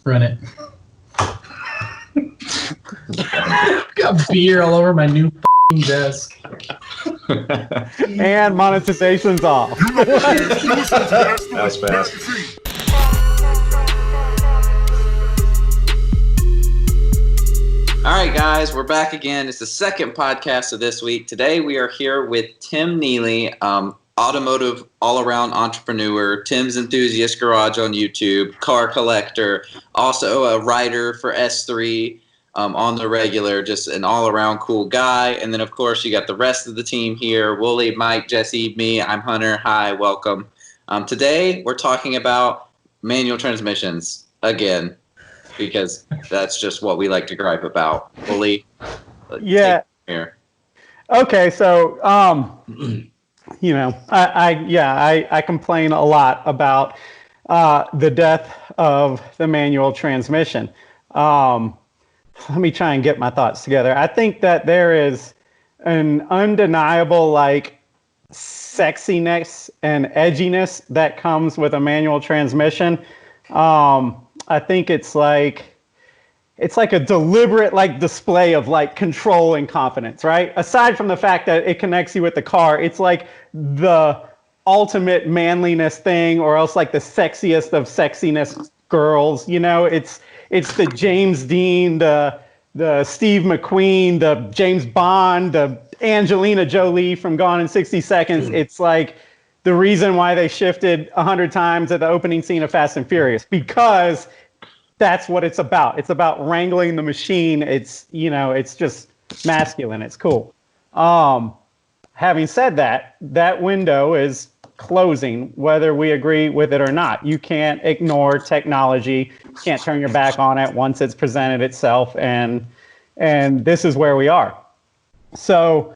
Run it. Got beer all over my new desk. And monetization's off. That's fast. All right, guys, we're back again. It's the second podcast of this week. Today we are here with Tim Neely, automotive all-around entrepreneur, Tim's Enthusiast Garage on YouTube, car collector, also a writer for S3 on the regular, just an all-around cool guy. And then, of course, you got the rest of the team here, Wooly, Mike, Jesse, me. I'm Hunter. Hi, welcome. Today we're talking about manual transmissions again, because that's just what we like to gripe about. Wooly, yeah. Here. Okay, so you know, I complain a lot about the death of the manual transmission. Let me try and get my thoughts together. I think that there is an undeniable sexiness and edginess that comes with a manual transmission. I think it's like a deliberate display of control and confidence, right? Aside from the fact that it connects you with the car, it's like the ultimate manliness thing, or else the sexiest of sexiness girls. You know, it's the James Dean, the Steve McQueen, the James Bond, the Angelina Jolie from Gone in 60 Seconds. It's like the reason why they shifted 100 times at the opening scene of Fast and Furious, because that's what it's about. It's about wrangling the machine. It's, it's just masculine. It's cool. Having said that, that window is closing, whether we agree with it or not. You can't ignore technology. You can't turn your back on it once it's presented itself. And this is where we are. So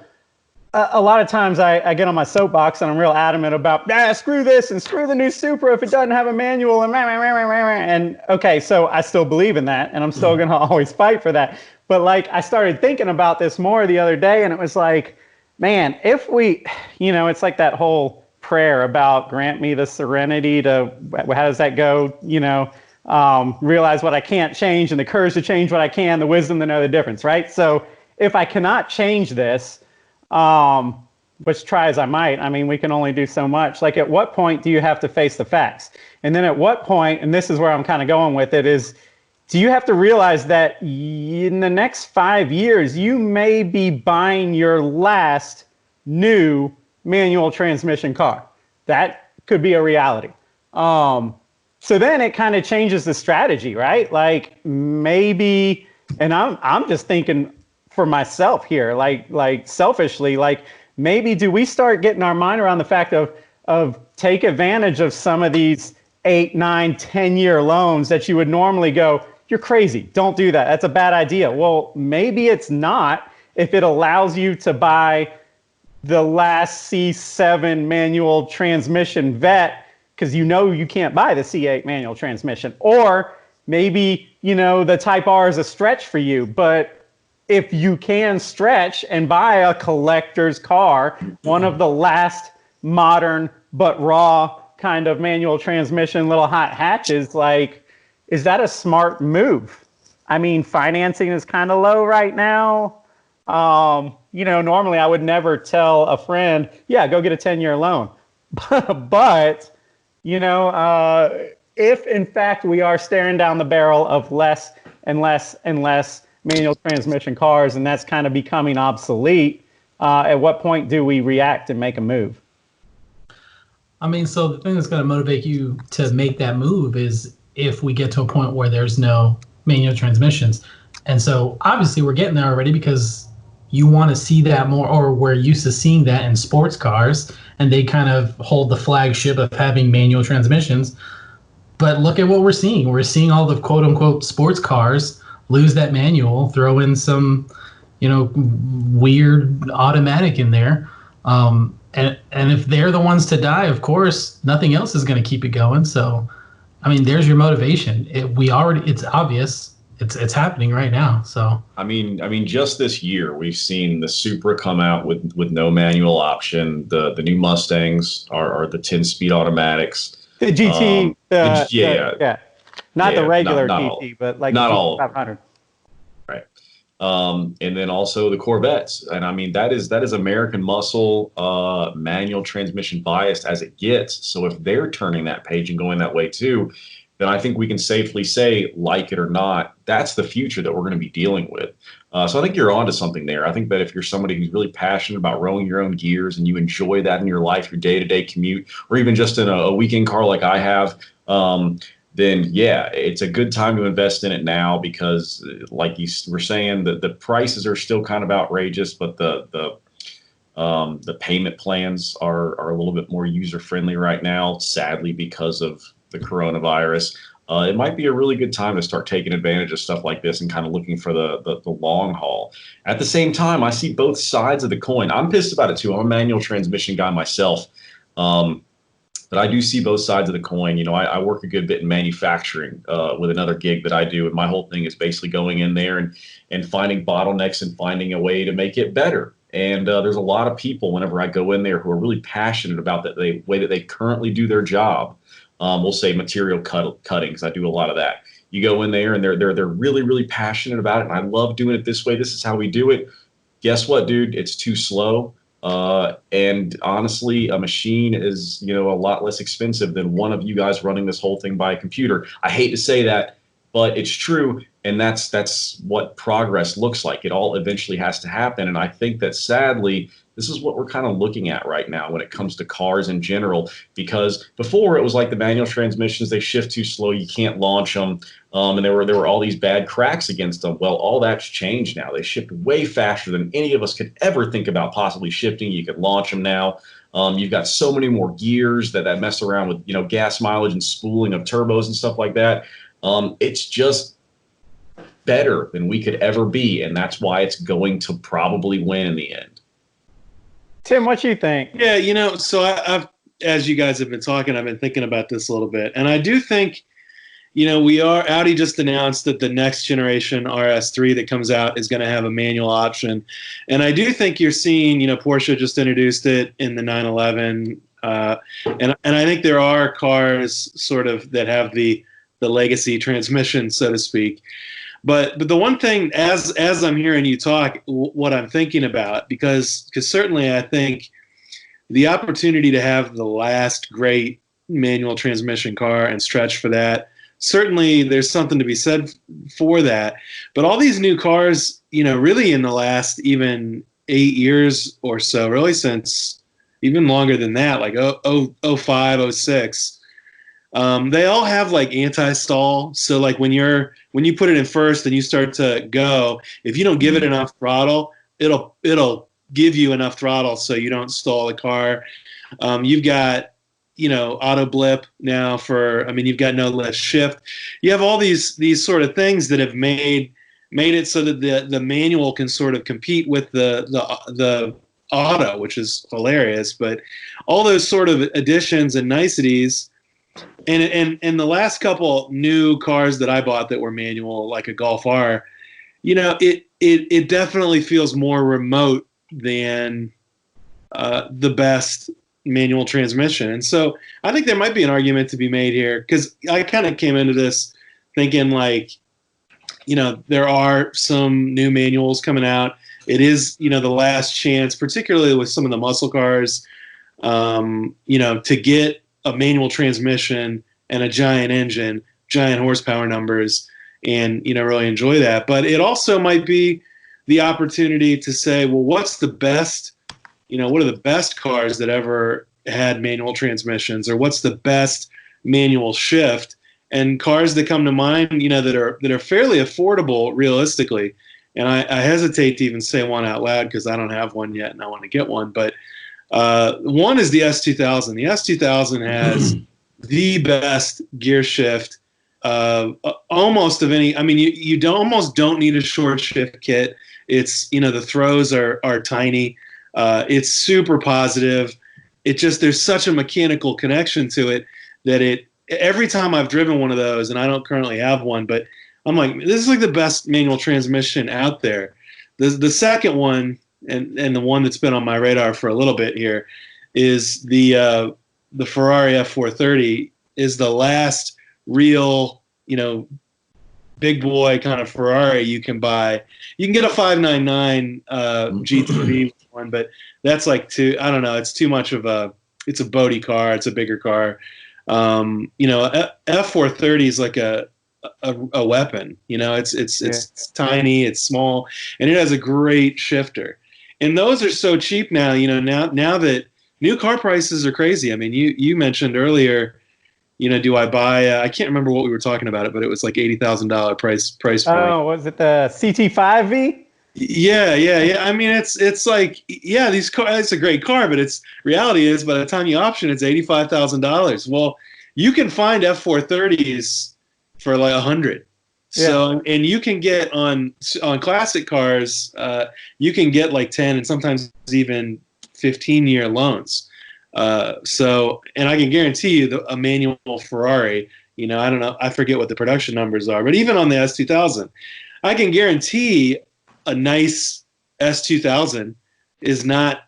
a lot of times I get on my soapbox and I'm real adamant about, screw this and screw the new Supra if it doesn't have a manual and okay, so I still believe in that and I'm still going to always fight for that. But I started thinking about this more the other day, and it was man, if we, it's like that whole prayer about grant me the serenity to, how does that go? Realize what I can't change and the courage to change what I can, the wisdom to know the difference, right? So if I cannot change this, which try as I might, we can only do so much. At what point do you have to face the facts? And then at what point, and this is where I'm kind of going with it, is do you have to realize that in the next 5 years, you may be buying your last new manual transmission car? That could be a reality. So then it kind of changes the strategy, right? Maybe, and I'm just thinking for myself here, selfishly, maybe do we start getting our mind around the fact of take advantage of some of these 8, 9, 10-year loans that you would normally go, you're crazy, don't do that, that's a bad idea. Well, maybe it's not if it allows you to buy the last C7 manual transmission vet, because you can't buy the C8 manual transmission. Or maybe, the Type R is a stretch for you, but if you can stretch and buy a collector's car, one of the last modern but raw kind of manual transmission little hot hatches, is that a smart move? Financing is kind of low right now. Normally I would never tell a friend, go get a 10-year loan. But, if in fact we are staring down the barrel of less and less and less manual transmission cars, and that's kind of becoming obsolete, at what point do we react and make a move? So the thing that's going to motivate you to make that move is if we get to a point where there's no manual transmissions. And so obviously we're getting there already, because you want to see that more, or we're used to seeing that in sports cars, and they kind of hold the flagship of having manual transmissions. But look at what we're seeing. We're seeing all the quote unquote sports cars lose that manual, throw in some, weird automatic in there. And if they're the ones to die, of course, nothing else is going to keep it going. So, there's your motivation. It's obvious. It's happening right now. So just this year we've seen the Supra come out with no manual option. The new Mustangs are the 10-speed automatics. The GT. Not the Yeah, regular not all, TT, but like the not TT all of them. 500. Right. And then also the Corvettes. And I mean, that is American muscle, manual transmission biased as it gets. So if they're turning that page and going that way too, then I think we can safely say, like it or not, that's the future that we're going to be dealing with. So I think you're onto something there. I think that if you're somebody who's really passionate about rowing your own gears and you enjoy that in your life, your day-to-day commute, or even just in a weekend car like I have, then yeah, it's a good time to invest in it now because, like you were saying, the prices are still kind of outrageous, but the payment plans are a little bit more user friendly right now. Sadly, because of the coronavirus, it might be a really good time to start taking advantage of stuff like this and kind of looking for the long haul. At the same time, I see both sides of the coin. I'm pissed about it too. I'm a manual transmission guy myself. But I do see both sides of the coin. You know, I work a good bit in manufacturing with another gig that I do, and my whole thing is basically going in there and finding bottlenecks and finding a way to make it better. And there's a lot of people whenever I go in there who are really passionate about the way that they currently do their job. We'll say material cuttings. I do a lot of that. You go in there and they're really, really passionate about it. And I love doing it this way. This is how we do it. Guess what, dude? It's too slow. And honestly, a machine is, a lot less expensive than one of you guys running this whole thing by a computer. I hate to say that, but it's true. And that's what progress looks like. It all eventually has to happen. And I think that sadly, this is what we're kind of looking at right now when it comes to cars in general, because before it was like the manual transmissions, they shift too slow. You can't launch them. And there were all these bad cracks against them. Well, all that's changed now. They shift way faster than any of us could ever think about possibly shifting. You could launch them now. You've got so many more gears that mess around with, gas mileage and spooling of turbos and stuff like that. It's just better than we could ever be. And that's why it's going to probably win in the end. Tim, what you think? Yeah, so I've, as you guys have been talking, I've been thinking about this a little bit. And I do think, Audi just announced that the next generation RS3 that comes out is going to have a manual option. And I do think you're seeing, Porsche just introduced it in the 911. And I think there are cars sort of that have the legacy transmission, so to speak. But the one thing, as I'm hearing you talk, what I'm thinking about, because certainly I think the opportunity to have the last great manual transmission car and stretch for that, certainly there's something to be said for that. But all these new cars, really in the last even 8 years or so, really since even longer than that, like 05, 06, they all have like anti-stall. So like when you put it in first and you start to go, if you don't give it enough throttle, it'll give you enough throttle so you don't stall the car. You've got, auto blip now you've got no lift shift. You have all these sort of things that have made it so that the manual can sort of compete with the auto, which is hilarious. But all those sort of additions and niceties. And the last couple new cars that I bought that were manual, like a Golf R, it definitely feels more remote than the best manual transmission. And so I think there might be an argument to be made here, because I kind of came into this thinking like, there are some new manuals coming out. It is, the last chance, particularly with some of the muscle cars, to get a manual transmission and a giant engine, giant horsepower numbers, and really enjoy that. But it also might be the opportunity to say, well, what's the best, what are the best cars that ever had manual transmissions, or what's the best manual shift? And cars that come to mind, that are fairly affordable realistically. And I hesitate to even say one out loud because I don't have one yet and I want to get one. But one is the S2000. The S2000 has the best gear shift almost of any. I mean, you almost don't need a short shift kit. It's, the throws are tiny. It's super positive. There's such a mechanical connection to it that every time I've driven one of those, and I don't currently have one, but I'm like, this is like the best manual transmission out there. The second one, and the one that's been on my radar for a little bit here, is the Ferrari F430 is the last real, big boy kind of Ferrari you can buy. You can get a 599 GTB one, but that's like I don't know, it's too much of it's a boaty car, it's a bigger car. F430 is like a weapon. It's tiny, it's small, and it has a great shifter. And those are so cheap now. Now that new car prices are crazy. I mean, you mentioned earlier, do I buy? I can't remember what we were talking about it, but it was like $80,000 price point. Oh, was it the CT5V? Yeah. I mean, it's like, yeah, these cars. It's a great car, but reality is by the time you option, it's $85,000. Well, you can find F430s for like $100. Yeah. So, and you can get on classic cars, you can get like 10 and sometimes even 15-year loans. And I can guarantee you a manual Ferrari, I don't know, I forget what the production numbers are, but even on the S2000, I can guarantee a nice S2000 is not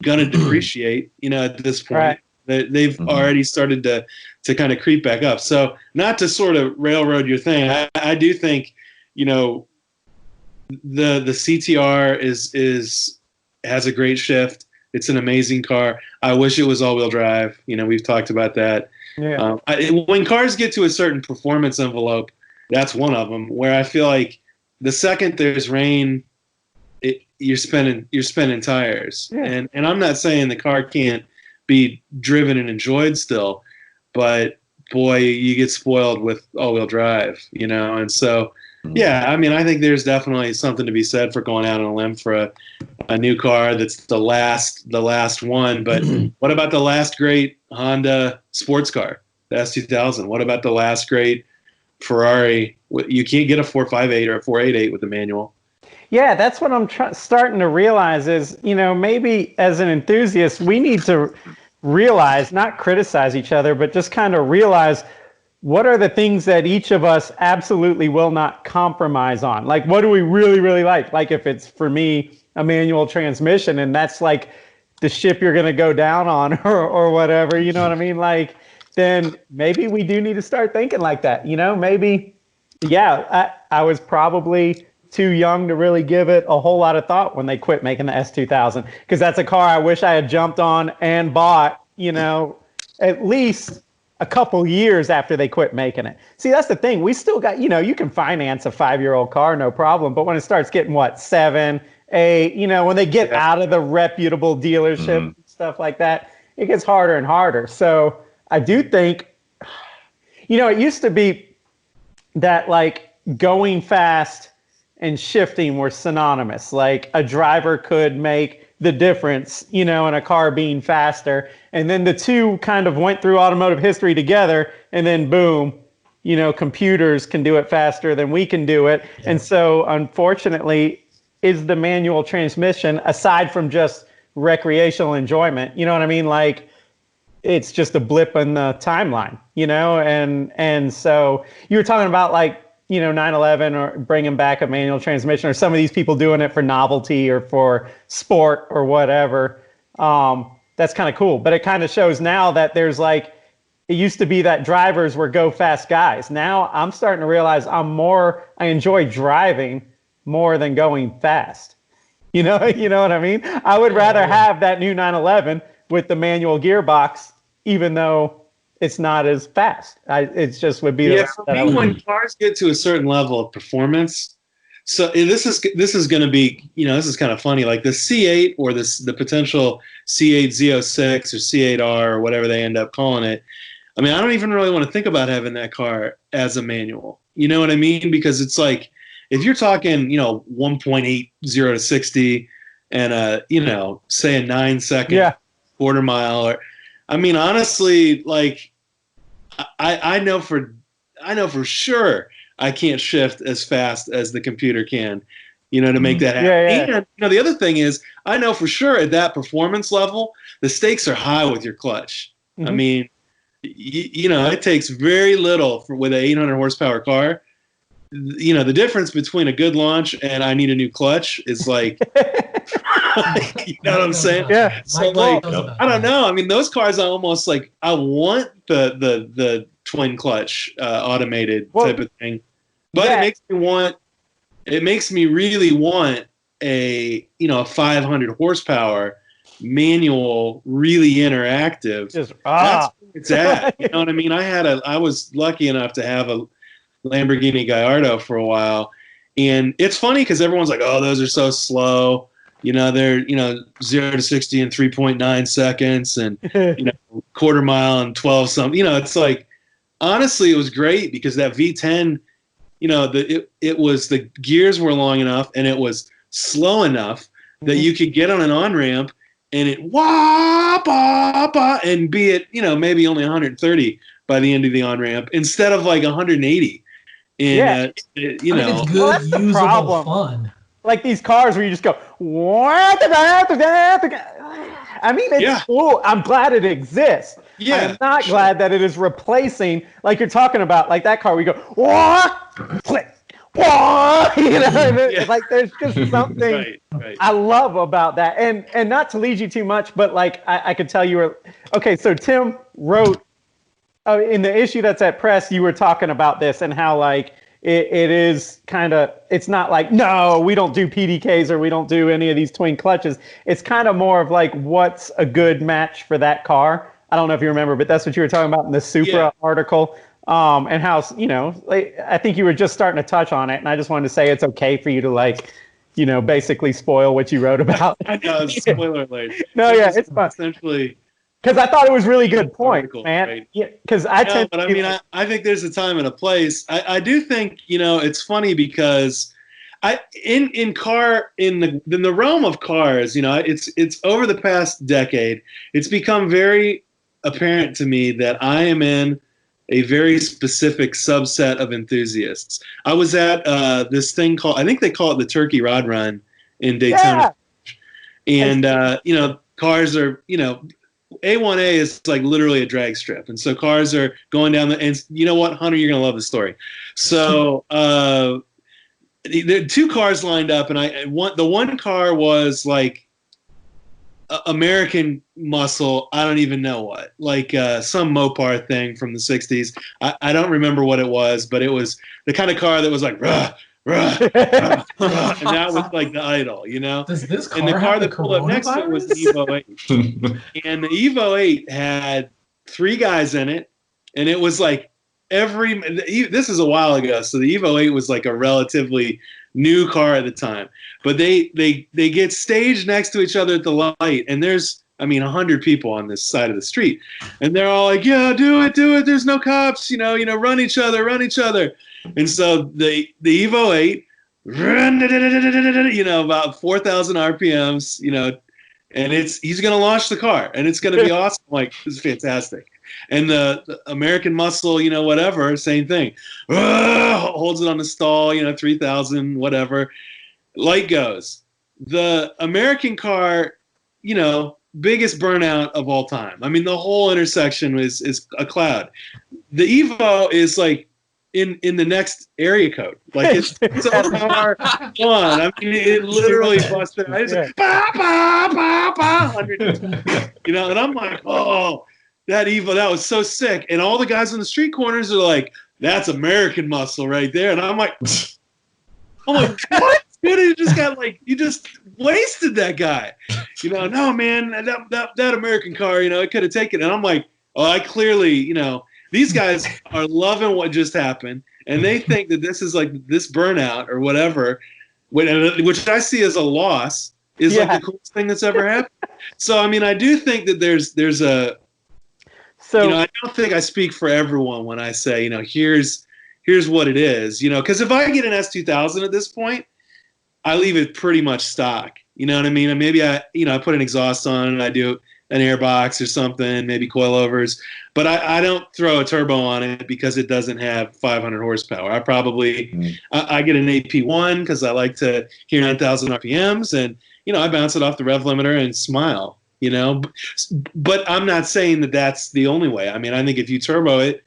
going to depreciate, at this point. Right. They've already started to kind of creep back up. So not to sort of railroad your thing, I do think, the CTR has a great shift. It's an amazing car. I wish it was all-wheel drive. We've talked about that. Yeah. When cars get to a certain performance envelope, that's one of them where I feel like the second there's rain, you're spinning tires. Yeah. And I'm not saying the car can't be driven and enjoyed still, but boy, you get spoiled with all-wheel drive, and so yeah, I mean, I think there's definitely something to be said for going out on a limb for a new car that's the last one. But what about the last great Honda sports car, the S2000? What about the last great Ferrari? You can't get a 458 or a 488 with a manual. Yeah, that's what I'm starting to realize is, maybe as an enthusiast, we need to realize, not criticize each other, but just kind of realize what are the things that each of us absolutely will not compromise on? Like, what do we really, really like? Like, if it's, for me, a manual transmission, and that's like the ship you're going to go down on or whatever, you know what I mean? Like, then maybe we do need to start thinking like that. Maybe, yeah, I was probably too young to really give it a whole lot of thought when they quit making the S2000, because that's a car I wish I had jumped on and bought, at least a couple years after they quit making it. See, that's the thing. We still got, you can finance a 5-year-old car, no problem. But when it starts getting 7, 8, when they get out of the reputable dealership, stuff like that, it gets harder and harder. So I do think, it used to be that like going fast and shifting were synonymous. Like a driver could make the difference, in a car being faster. And then the two kind of went through automotive history together, and then boom, computers can do it faster than we can do it. Yeah. And so unfortunately, is the manual transmission, aside from just recreational enjoyment, you know what I mean? Like, it's just a blip in the timeline, and so you were talking about like, 911 or bringing back a manual transmission, or some of these people doing it for novelty or for sport or whatever. That's kind of cool. But it kind of shows now that there's like, it used to be that drivers were go fast guys. Now I'm starting to realize I enjoy driving more than going fast. You know what I mean? I would rather have that new 911 with the manual gearbox, even though it's not as fast. It just would be. For me, when cars get to a certain level of performance, so this is going to be, this is kind of funny. Like the C8 or the potential C8 Z06 or C8R or whatever they end up calling it. I mean, I don't even really want to think about having that car as a manual. You know what I mean? Because it's like, if you're talking, 1.80 to 60 and say a 9-second quarter mile, or, I mean, honestly, like, I know for sure I can't shift as fast as the computer can, to make that happen. Yeah. And the other thing is, I know for sure at that performance level, the stakes are high with your clutch. Mm-hmm. I mean, it takes very little with an 800 horsepower car. The difference between a good launch and I need a new clutch is like You know what I'm saying? Yeah. So Mike like, knows about I don't that. know. I mean, those cars are almost like I want the twin clutch automated type of thing, but yeah. it makes me really want a 500 horsepower manual, really interactive. Just That's where it's at. You know what I mean? I was lucky enough to have a Lamborghini Gallardo for a while, and it's funny because everyone's like, "Oh, those are so slow." They're 0 to 60 in 3.9 seconds, and quarter mile in 12 something. It's like, honestly, it was great because that V10, it was, the gears were long enough and it was slow enough that you could get on an on ramp and it wah bah, bah, and be at maybe only 130 by the end of the on ramp instead of like 180. And It's good, Well, that's the usable problem. fun. Like these cars where you just go, what? I mean, it's cool. I'm glad it exists. Yeah, I'm not glad that it is replacing, like you're talking about, like that car. We go, what? Click. What? Like there's just something right. I love about that. And not to lead you too much, but like I could tell you were, okay, so Tim wrote, in the issue that's at press, you were talking about this and how like, it is kind of, it's not like, no, we don't do PDKs or we don't do any of these twin clutches. It's kind of more of like, what's a good match for that car? I don't know if you remember, but that's what you were talking about in the Supra article. And how, like, I think you were just starting to touch on it. And I just wanted to say it's okay for you to like, basically spoil what you wrote about. I know, spoiler alert. No, yeah, it's fun. Essentially, because I thought it was really good point, article, man. right? Yeah, because I think there's a time and a place. I do think it's funny because in the realm of cars, it's over the past decade, it's become very apparent to me that I am in a very specific subset of enthusiasts. I was at this thing called, I think they call it the Turkey Rod Run in Daytona, and cars are A1A is like literally a drag strip. And so cars are going down and you know what, Hunter, you're going to love the story. So there are two cars lined up, and the one car was like American muscle. I don't even know what, like some Mopar thing from the 60s. I don't remember what it was, but it was the kind of car that was like, rah, rah, rah, rah, and that was like the idol, Does this car and the car have that the pulled up next to it was the Evo 8. And the Evo 8 had 3 guys in it, and it was like this is a while ago, so the Evo 8 was like a relatively new car at the time. But they get staged next to each other at the light, and there's 100 people on this side of the street, and they're all like, yeah, do it, there's no cops, run each other. And so the Evo 8, about 4,000 RPMs, and he's going to launch the car, and it's going to be awesome. Like, this is fantastic. And the American Muscle, whatever, same thing. Holds it on the stall, 3,000, whatever. Light goes. The American car, biggest burnout of all time. I mean, the whole intersection is a cloud. The Evo is like in the next area code. Like it's OR1. I mean, it literally busted. It's like, bah, bah, bah, bah, 100, and I'm like, oh, that Evo, that was so sick. And all the guys on the street corners are like, that's American Muscle right there. And I'm like, what? Dude, you just wasted that guy. No, man, that American car, it could have taken it. And I'm like, oh, I clearly, these guys are loving what just happened, and they think that this is like this burnout or whatever, which I see as a loss, is like the coolest thing that's ever happened. So, I do think that there's a, I don't think I speak for everyone when I say, here's what it is, because if I get an S2000 at this point, I leave it pretty much stock. You know what I mean? And maybe I put an exhaust on and I do an airbox or something, maybe coilovers, but I don't throw a turbo on it because it doesn't have 500 horsepower. I probably, I get an AP1 because I like to hear 9,000 RPMs, and, I bounce it off the rev limiter and smile, but I'm not saying that that's the only way. I think if you turbo it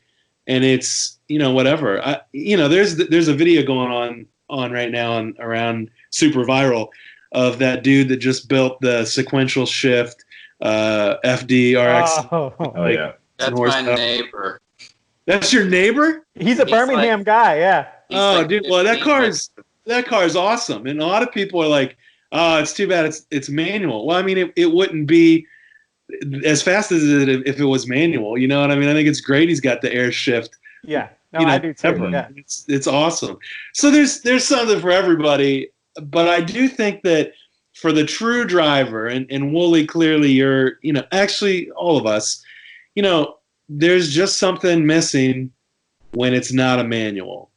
and it's, whatever, there's a video going on right now around super viral of that dude that just built the sequential shift FD RX. Oh yeah. That's my neighbor. That's your neighbor? He's a Birmingham guy, yeah. Oh, dude. Well, that car is awesome, and a lot of people are like, "Oh, it's too bad it's manual." Well, I mean, it wouldn't be as fast as it if it was manual. You know what I mean? I think it's great. He's got the air shift. Yeah, no, I do too. Yeah. It's awesome. So there's something for everybody, but I do think that for the true driver, and Wooly, clearly you're, actually all of us, there's just something missing when it's not a manual.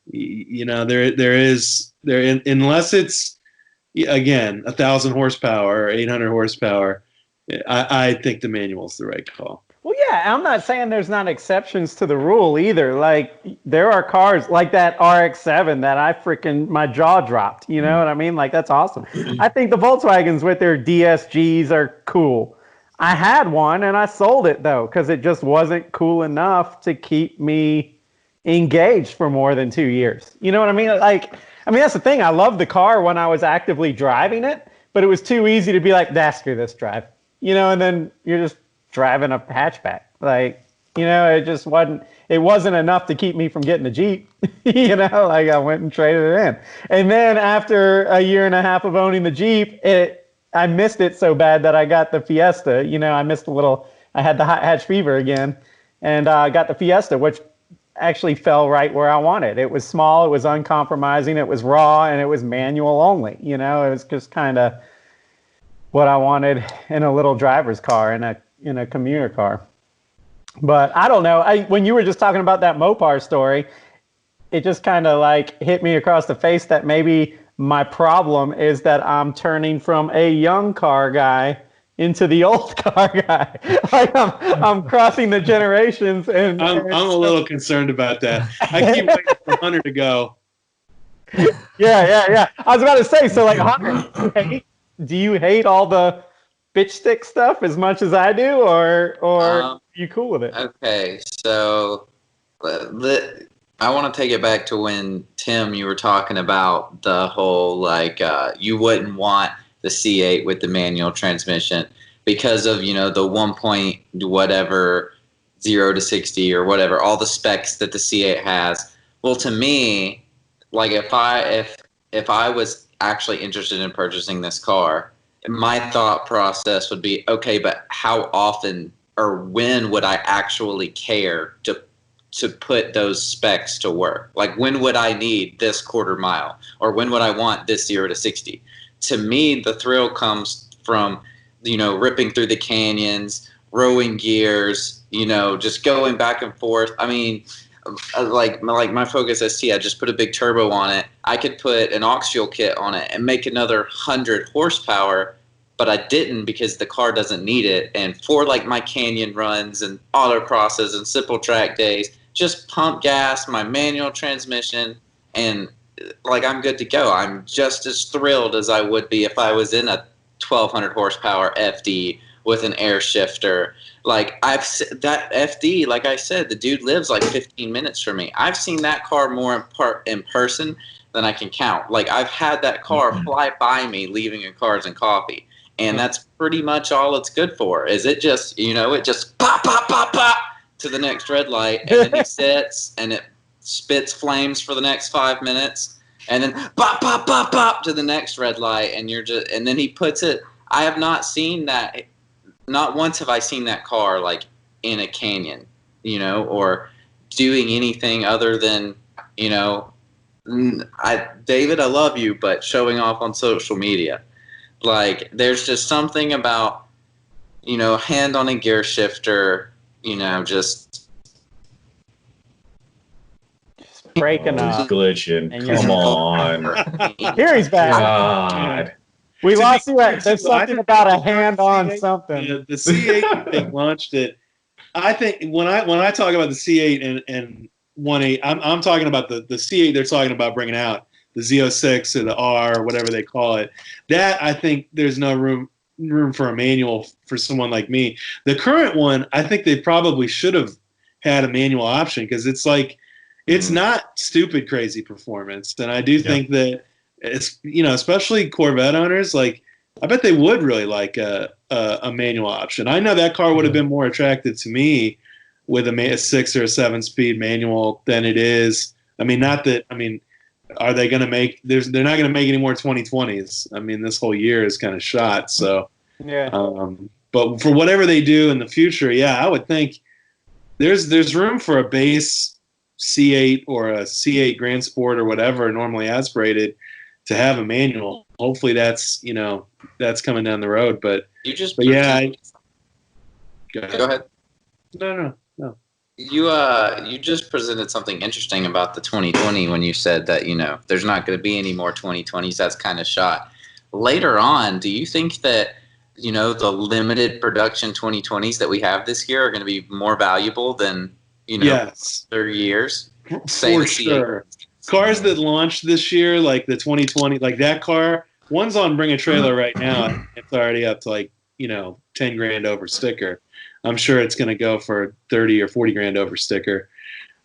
Unless it's, again, 1,000 horsepower or 800 horsepower, I think the manual's the right call. Well, yeah, I'm not saying there's not exceptions to the rule either. Like, there are cars like that RX-7 that my jaw dropped. You know what I mean? Like, that's awesome. I think the Volkswagens with their DSGs are cool. I had one and I sold it, though, because it just wasn't cool enough to keep me engaged for more than 2 years. You know what I mean? That's the thing. I loved the car when I was actively driving it, but it was too easy to be like, screw this drive. And then you're just driving a hatchback. It wasn't enough to keep me from getting a Jeep. I went and traded it in. And then after a year and a half of owning the Jeep, I missed it so bad that I got the Fiesta. I had the hot hatch fever again, and I got the Fiesta, which actually fell right where I wanted. It was small, it was uncompromising, it was raw, and it was manual only. It was just kind of what I wanted in a little driver's car, in a commuter car. But I don't know. When you were just talking about that Mopar story, it just kind of hit me across the face that maybe my problem is that I'm turning from a young car guy into the old car guy. I'm crossing the generations, and I'm a little concerned about that. I keep waiting for Hunter to go. Yeah. I was about to say, so Hunter, do you hate all the bitch stick stuff as much as I do, or are you cool with it? Okay, so I want to take it back to when, Tim, you were talking about the whole, you wouldn't want the C8 with the manual transmission because of, the 1 point whatever, 0 to 60 or whatever, all the specs that the C8 has. Well, to me, if I was actually interested in purchasing this car, my thought process would be, okay, but how often or when would I actually care to put those specs to work? When would I need this quarter mile, or when would I want this 0 to 60? To me, the thrill comes from, ripping through the canyons, rowing gears, just going back and forth. I mean, like my Focus ST, I just put a big turbo on it. I could put an aux fuel kit on it and make another 100 horsepower, but I didn't because the car doesn't need it. And for my canyon runs and autocrosses and simple track days, just pump gas, my manual transmission, and I'm good to go. I'm just as thrilled as I would be if I was in a 1,200 horsepower FD with an air shifter. That FD, like I said, the dude lives 15 minutes from me. I've seen that car more in person than I can count. I've had that car fly by me leaving in Cars and Coffee, and that's pretty much all it's good for. Is it just, it just pop, pop, pop, pop to the next red light, and then he sits and it spits flames for the next 5 minutes, and then pop, pop, pop, pop to the next red light, and then he puts it. I have not seen that. Not once have I seen that car in a canyon, or doing anything other than, David, I love you, but showing off on social media. There's just something about, hand on a gear shifter, just breaking up. Glitching. Come on. Here he's back. God. We lost you at. There's something about a hand on something. The C8 thing launched it. I think when I talk about the C8 and 1.8, I'm talking about the C8 they're talking about bringing out, the Z06 or the R, or whatever they call it. That, I think there's no room for a manual for someone like me. The current one, I think they probably should have had a manual option, because it's not stupid crazy performance. And I do think that it's, especially Corvette owners, I bet they would really like a manual option. I know that car would have been more attractive to me with a 6 or a 7-speed manual than it is. I mean, not that. I mean, are they going to make? They're not going to make any more 2020s. I mean, this whole year is kind of shot. So Yeah. But for whatever they do in the future, yeah, I would think there's room for a base C8 or a C8 Grand Sport or whatever normally aspirated to have a manual. Hopefully that's coming down the road. But yeah. Go ahead. No. You just presented something interesting about the 2020 when you said that there's not going to be any more 2020s. That's kind of shot. Later on, do you think that the limited production 2020s that we have this year are going to be more valuable than yes, 30 years? For sure. Cars that launched this year, like the 2020, like that car, one's on Bring a Trailer right now. It's already up to like 10 grand over sticker. I'm sure it's going to go for 30 or 40 grand over sticker.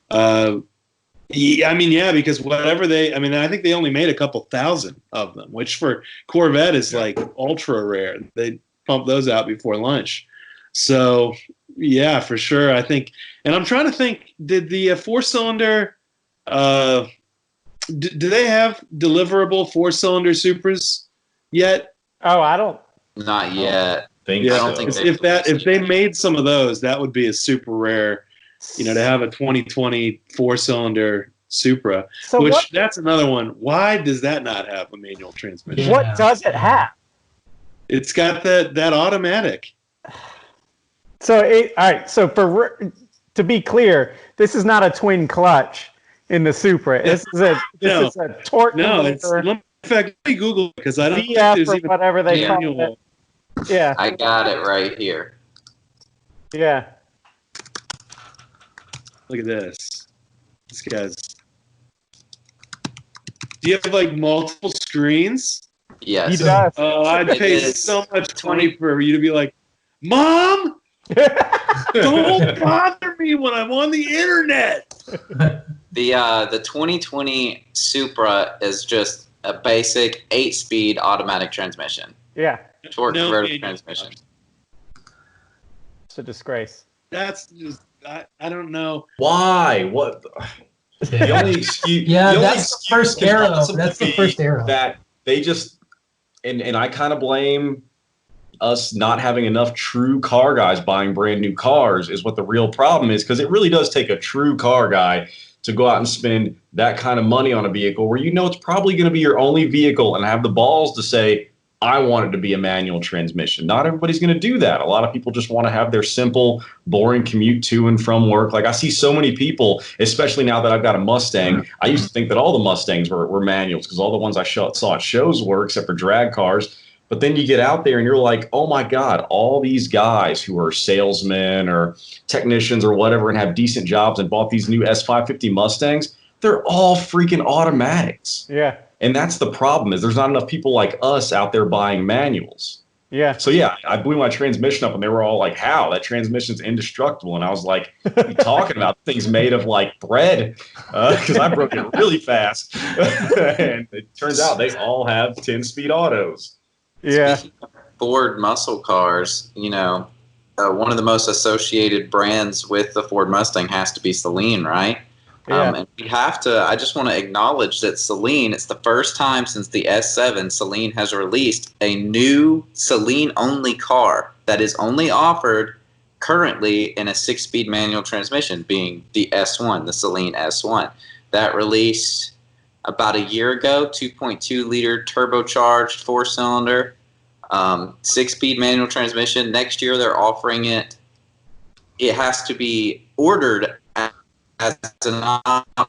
Because whatever I think they only made a couple thousand of them, which for Corvette is like ultra rare. They pump those out before lunch. So, yeah, for sure. I think, and I'm trying to think, did the 4-cylinder, do they have deliverable 4-cylinder Supras yet? Oh, I don't. Not yet. I don't think if they made some of those, that would be a super rare, to have a 2020 4-cylinder Supra. So that's another one. Why does that not have a manual transmission? Yeah. What does it have? It's got that automatic. So all right. So to be clear, this is not a twin clutch in the Supra. This is a torque. No, in fact, let me Google it because I don't think VF there's or even whatever they call it. Yeah. I got it right here. Yeah. Look at this. This guy's. Do you have like multiple screens? Yes. He does. Oh, I'd pay so much money for you to be like, Mom, don't bother me when I'm on the internet. The 2020 Supra is just a basic 8-speed automatic transmission. Yeah. Torque converter transmission. It's a disgrace. That's just I don't know why. What the only excuse? Yeah, the only that's the first era. That's the first era. That they just and I kind of blame us not having enough true car guys buying brand new cars is what the real problem is, because it really does take a true car guy to go out and spend that kind of money on a vehicle where it's probably going to be your only vehicle and have the balls to say, I want it to be a manual transmission. Not everybody's going to do that. A lot of people just want to have their simple, boring commute to and from work. Like I see so many people, especially now that I've got a Mustang. I used to think that all the Mustangs were manuals because all the ones I saw at shows were, except for drag cars. But then you get out there and you're like, oh my God, all these guys who are salesmen or technicians or whatever and have decent jobs and bought these new S550 Mustangs, they're all freaking automatics. Yeah. And that's the problem, is there's not enough people like us out there buying manuals. Yeah. So yeah, I blew my transmission up and they were all like, how? That transmission's indestructible. And I was like, what are you talking about? The thing's made of like bread, because I broke it really fast. And it turns out they all have 10-speed autos. Yeah. Speaking of Ford muscle cars, one of the most associated brands with the Ford Mustang has to be Celine, right? Yeah. And I just want to acknowledge that Celine, it's the first time since the S7, Celine has released a new Celine-only car that is only offered currently in a 6-speed manual transmission, being the S1, the Celine S1. That released about a year ago, 2.2-liter turbocharged 4-cylinder, 6-speed manual transmission. Next year they're offering it. It has to be ordered as an option.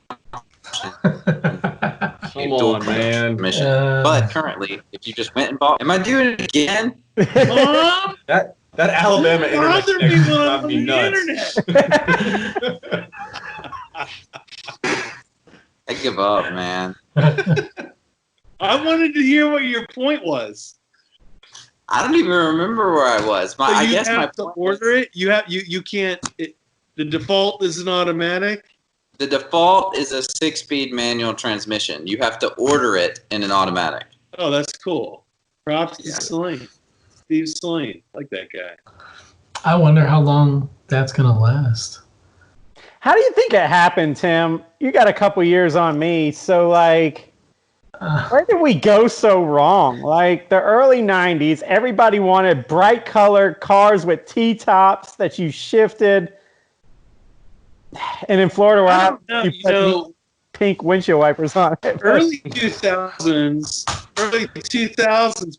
Come on, man. But currently, if you just went and bought, am I doing it again? Mom, That Alabama internet bother me connection when I'm drives on me the nuts. internet. I give up, man. I wanted to hear what your point was. I don't even remember where I was. So I you guess my have to point order was, it. You can't. The default is an automatic. the default is a 6-speed manual transmission. You have to order it in an automatic. Oh, that's cool. Props to Celine. Steve Celine. Like that guy. I wonder how long that's gonna last. How do you think it happened, Tim? You got a couple years on me, so like, where did we go so wrong? Like the early '90s, everybody wanted bright colored cars with T-tops that you shifted, and in Florida, where you put pink windshield wipers on it. Early 2000s,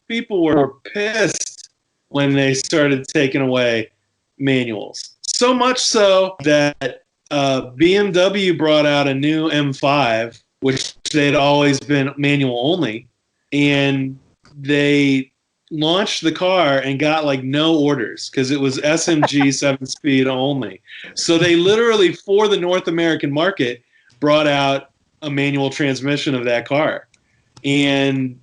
people were pissed when they started taking away manuals. So much so that BMW brought out a new M5, which they'd always been manual only, and they launched the car and got like no orders because it was SMG 7-speed only. So they literally, for the North American market, brought out a manual transmission of that car. And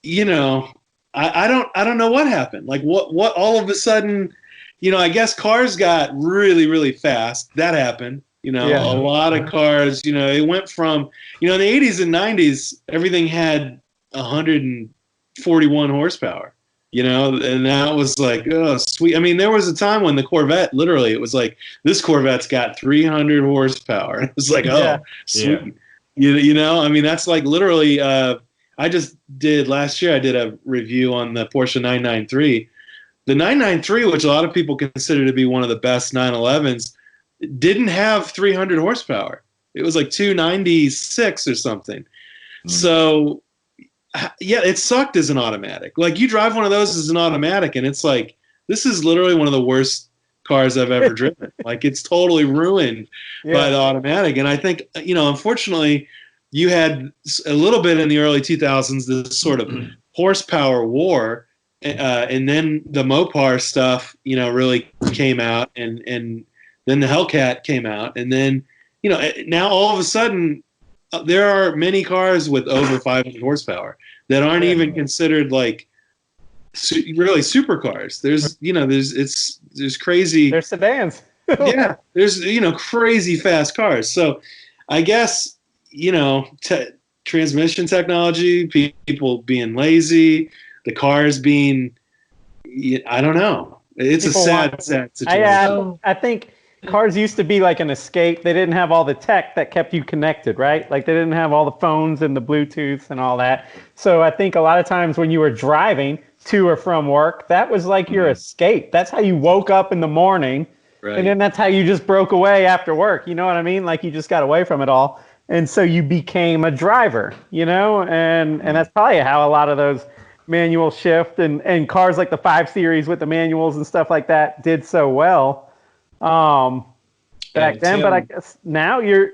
you know, I don't know what happened. Like what all of a sudden, you know, I guess cars got really, really fast. That happened. You know, a lot of cars, you know, it went from, you know, in the 80s and 90s, everything had 141 horsepower, you know, and that was like, oh, sweet. I mean, there was a time when the Corvette, literally, it was like, this Corvette's got 300 horsepower. It was like, oh, sweet. Yeah. You know, I mean, that's like literally, I just did, last year, I did a review on the Porsche 993. The 993, which a lot of people consider to be one of the best 911s, didn't have 300 horsepower. It was like 296 or something. So, yeah, it sucked as an automatic. Like, you drive one of those as an automatic, and it's like, this is literally one of the worst cars I've ever driven. Like, it's totally ruined by the automatic. And I think, you know, unfortunately, you had a little bit in the early 2000s, this sort of horsepower war. And then the Mopar stuff, you know, really came out, and then the Hellcat came out, and then, you know, now all of a sudden there are many cars with over 500 horsepower that aren't even considered like really supercars. There's, you know, there's crazy. There's sedans. Yeah, there's, you know, crazy fast cars. So I guess, you know, transmission technology, people being lazy. The cars being, I don't know. It's people a sad situation. I think cars used to be like an escape. They didn't have all the tech that kept you connected, right? Like they didn't have all the phones and the Bluetooth and all that. So I think a lot of times when you were driving to or from work, that was like your escape. That's how you woke up in the morning. Right. And then that's how you just broke away after work. You know what I mean? Like you just got away from it all. And so you became a driver, you know? And that's probably how a lot of those manual shift and cars like the 5 Series with the manuals and stuff like that did so well back then. But I guess now you're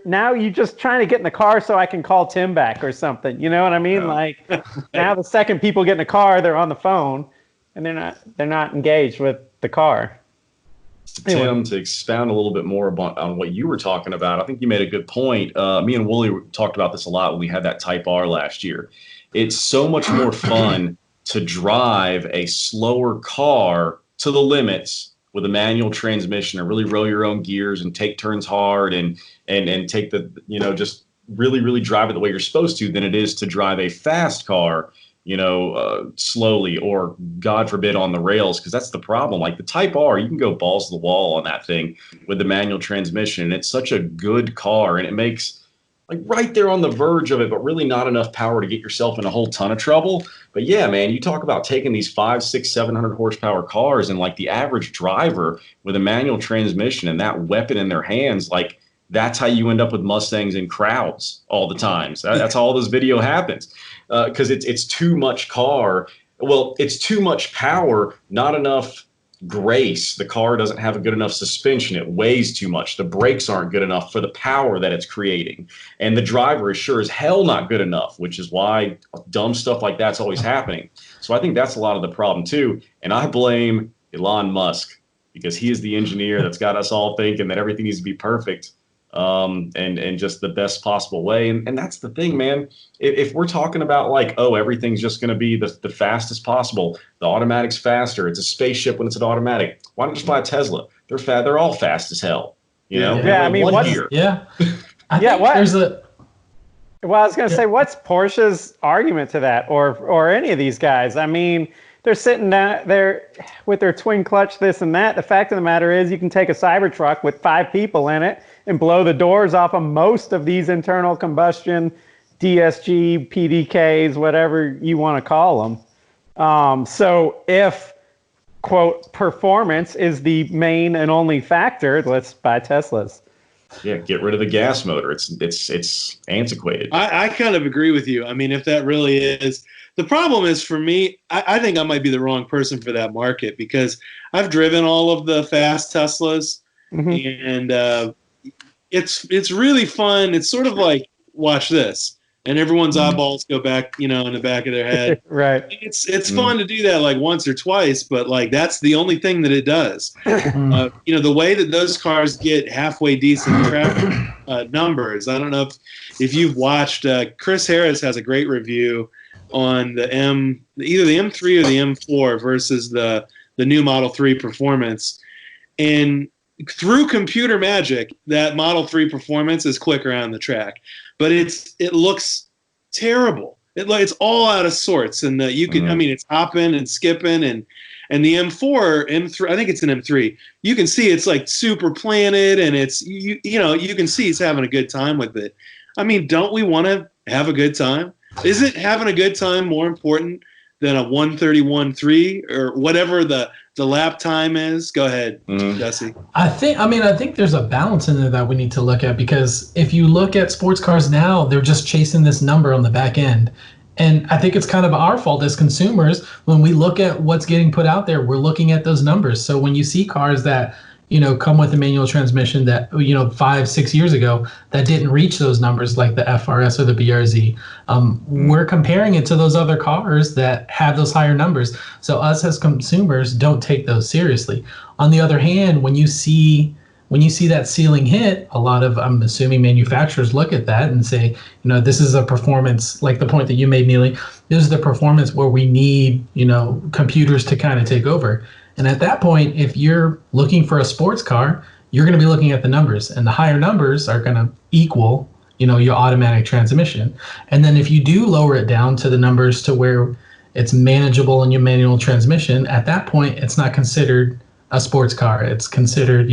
just trying to get in the car so I can call Tim back or something. You know what I mean? Like now the second people get in the car, they're on the phone and they're not engaged with the car. Tim, to expound a little bit more on what you were talking about, I think you made a good point. Me and Wooly talked about this a lot when we had that Type R last year. It's so much more fun to drive a slower car to the limits with a manual transmission and really roll your own gears and take turns hard and take the, you know, just really, really drive it the way you're supposed to than it is to drive a fast car, you know, slowly or God forbid on the rails. Cause that's the problem. Like the Type R, you can go balls to the wall on that thing with the manual transmission. And it's such a good car and it makes like right there on the verge of it, but really not enough power to get yourself in a whole ton of trouble. But yeah, man, you talk about taking these 500, 600, 700 horsepower cars and like the average driver with a manual transmission and that weapon in their hands, like that's how you end up with Mustangs in crowds all the time. So that's how all this video happens because it's too much car. Well, it's too much power, not enough grace. The car doesn't have a good enough suspension. It weighs too much. The brakes aren't good enough for the power that it's creating. And the driver is sure as hell not good enough, which is why dumb stuff like that's always happening. So I think that's a lot of the problem too. And I blame Elon Musk because he is the engineer that's got us all thinking that everything needs to be perfect. And just the best possible way. And that's the thing, man. If we're talking about like, oh, everything's just going to be the fastest possible, the automatic's faster, it's a spaceship when it's an automatic. Why don't you just buy a Tesla? They're all fast as hell. You know? Yeah, I mean, yeah. Yeah, what? Well, I was going to say, what's Porsche's argument to that, or any of these guys? I mean, they're sitting down there with their twin clutch, this and that. The fact of the matter is, you can take a Cybertruck with 5 people in it and blow the doors off of most of these internal combustion DSG, PDKs, whatever you want to call them. So if, quote, performance is the main and only factor, let's buy Teslas. Yeah, get rid of the gas motor. It's antiquated. I kind of agree with you. I mean, if that really is the problem is for me, I think I might be the wrong person for that market because I've driven all of the fast Teslas, and it's really fun. It's sort of like watch this, and everyone's eyeballs go back, in the back of their head. Right. It's fun to do that like once or twice, but like that's the only thing that it does. The way that those cars get halfway decent traffic numbers. I don't know if you've watched. Chris Harris has a great review on either the M3 or the M4 versus the new Model 3 Performance, and through computer magic, that Model 3 Performance is quicker on the track, but it looks terrible. It's all out of sorts, and you can I mean it's hopping and skipping, and the M3, I think it's an M3. You can see it's like super planted, and it's you can see he's having a good time with it. I mean, don't we want to have a good time? Isn't having a good time more important than a 1:31.3 or whatever the lap time is? Go ahead, Jesse. I think there's a balance in there that we need to look at, because if you look at sports cars now, they're just chasing this number on the back end. And I think it's kind of our fault as consumers. When we look at what's getting put out there, we're looking at those numbers. So when you see cars that come with a manual transmission that 5-6 years ago that didn't reach those numbers, like the FRS or the BRZ, we're comparing it to those other cars that have those higher numbers. So us as consumers don't take those seriously. On the other hand, when you see that ceiling hit, a lot of, I'm assuming, manufacturers look at that and say, this is a performance, like the point that you made, Neely. This is the performance where we need computers to kind of take over. And at that point, if you're looking for a sports car, you're going to be looking at the numbers, and the higher numbers are going to equal, your automatic transmission. And then if you do lower it down to the numbers to where it's manageable in your manual transmission, at that point, it's not considered a sports car. It's considered,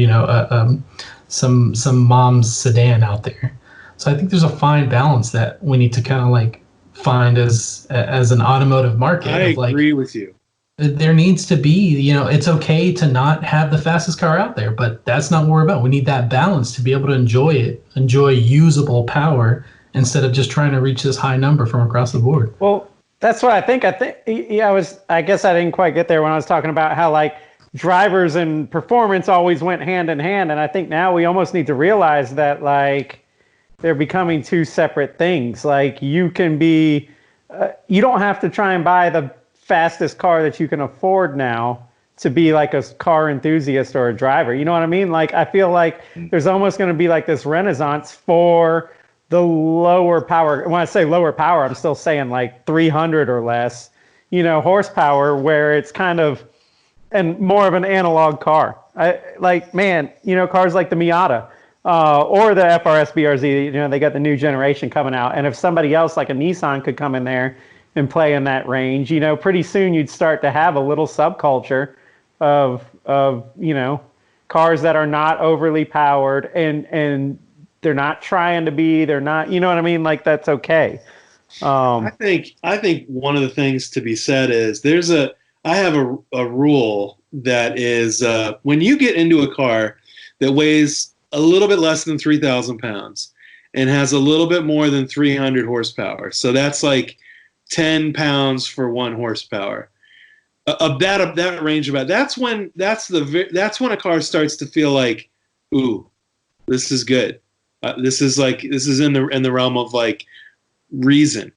some mom's sedan out there. So I think there's a fine balance that we need to kind of like find as an automotive market. I agree with you. There needs to be, it's okay to not have the fastest car out there, but that's not what we're about. We need that balance to be able to enjoy usable power instead of just trying to reach this high number from across the board. Well, that's what I think. I guess I didn't quite get there when I was talking about how like drivers and performance always went hand in hand. And I think now we almost need to realize that like they're becoming two separate things. Like you can be, you don't have to try and buy the fastest car that you can afford now to be like a car enthusiast or a driver. You know what I mean? Like, I feel like there's almost going to be like this renaissance for the lower power. When I say lower power, I'm still saying like 300 or less, horsepower, where it's kind of, and more of an analog car. Cars like the Miata or the FRS BRZ, they got the new generation coming out. And if somebody else like a Nissan could come in there and play in that range, pretty soon you'd start to have a little subculture of cars that are not overly powered and they're not trying to be, they're not, what I mean? Like, that's okay. I think one of the things to be said is I have a rule that is when you get into a car that weighs a little bit less than 3,000 pounds and has a little bit more than 300 horsepower. So that's like 10 pounds for 1 horsepower. Of that range about that's when a car starts to feel like, ooh, this is good. This is in the realm of like reason.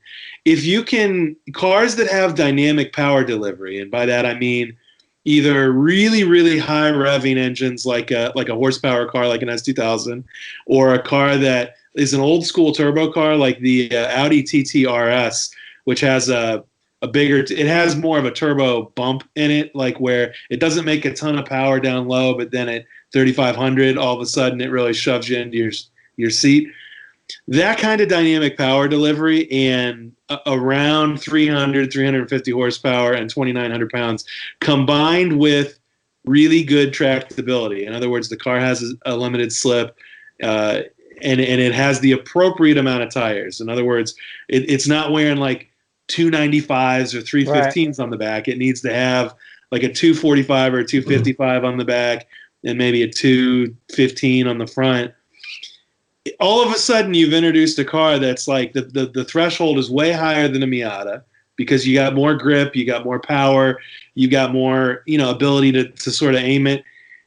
If you can, cars that have dynamic power delivery, and by that I mean either really, really high revving engines like a horsepower car like an S2000, or a car that is an old school turbo car like the Audi TT RS, which has it has more of a turbo bump in it, like where it doesn't make a ton of power down low, but then at 3,500, all of a sudden it really shoves you into your seat. that kind of dynamic power delivery and around 300, 350 horsepower and 2,900 pounds combined with really good tractability. In other words, the car has a limited slip and it has the appropriate amount of tires. In other words, it's not wearing like 295s or 315s on the back. It needs to have like a 245 or a 255 on the back and maybe a 215 on the front. All of a sudden, you've introduced a car that's like the threshold is way higher than a Miata because you got more grip, you got more power, you got more ability to sort of aim it.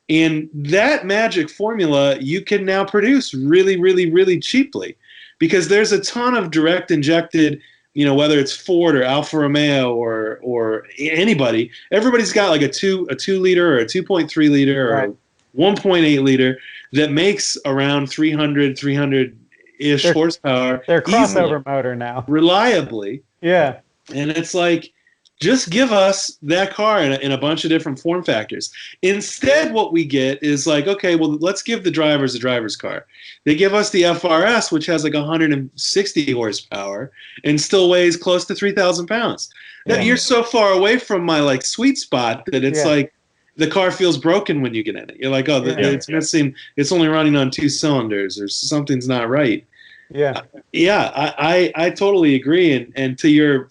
And that magic formula you can now produce really, really, really cheaply because there's a ton of direct injected, whether it's Ford or Alfa Romeo or anybody, everybody's got like a 2 liter or a 2.3 liter or a 1.8 liter that makes around 300-ish horsepower. They're crossover motor now. Reliably. Yeah. And it's like, just give us that car in a bunch of different form factors. Instead, what we get is like, okay, well, let's give the drivers a driver's car. They give us the FRS, which has like 160 horsepower and still weighs close to 3,000 pounds. Yeah. You're so far away from my like sweet spot that it's like the car feels broken when you get in it. You're like, oh, it's missing. It's only running on 2 cylinders or something's not right. Yeah. I totally agree. And to your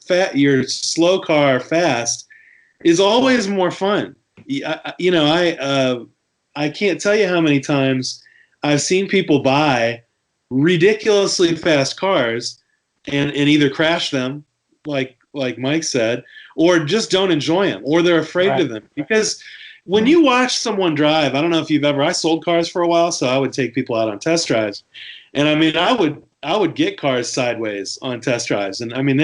slow car fast is always more fun. I can't tell you how many times I've seen people buy ridiculously fast cars and either crash them, like Mike said, or just don't enjoy them, or they're afraid of them. Because when you watch someone drive, I don't know if I sold cars for a while, so I would take people out on test drives. And I mean, I would get cars sideways on test drives. And I mean,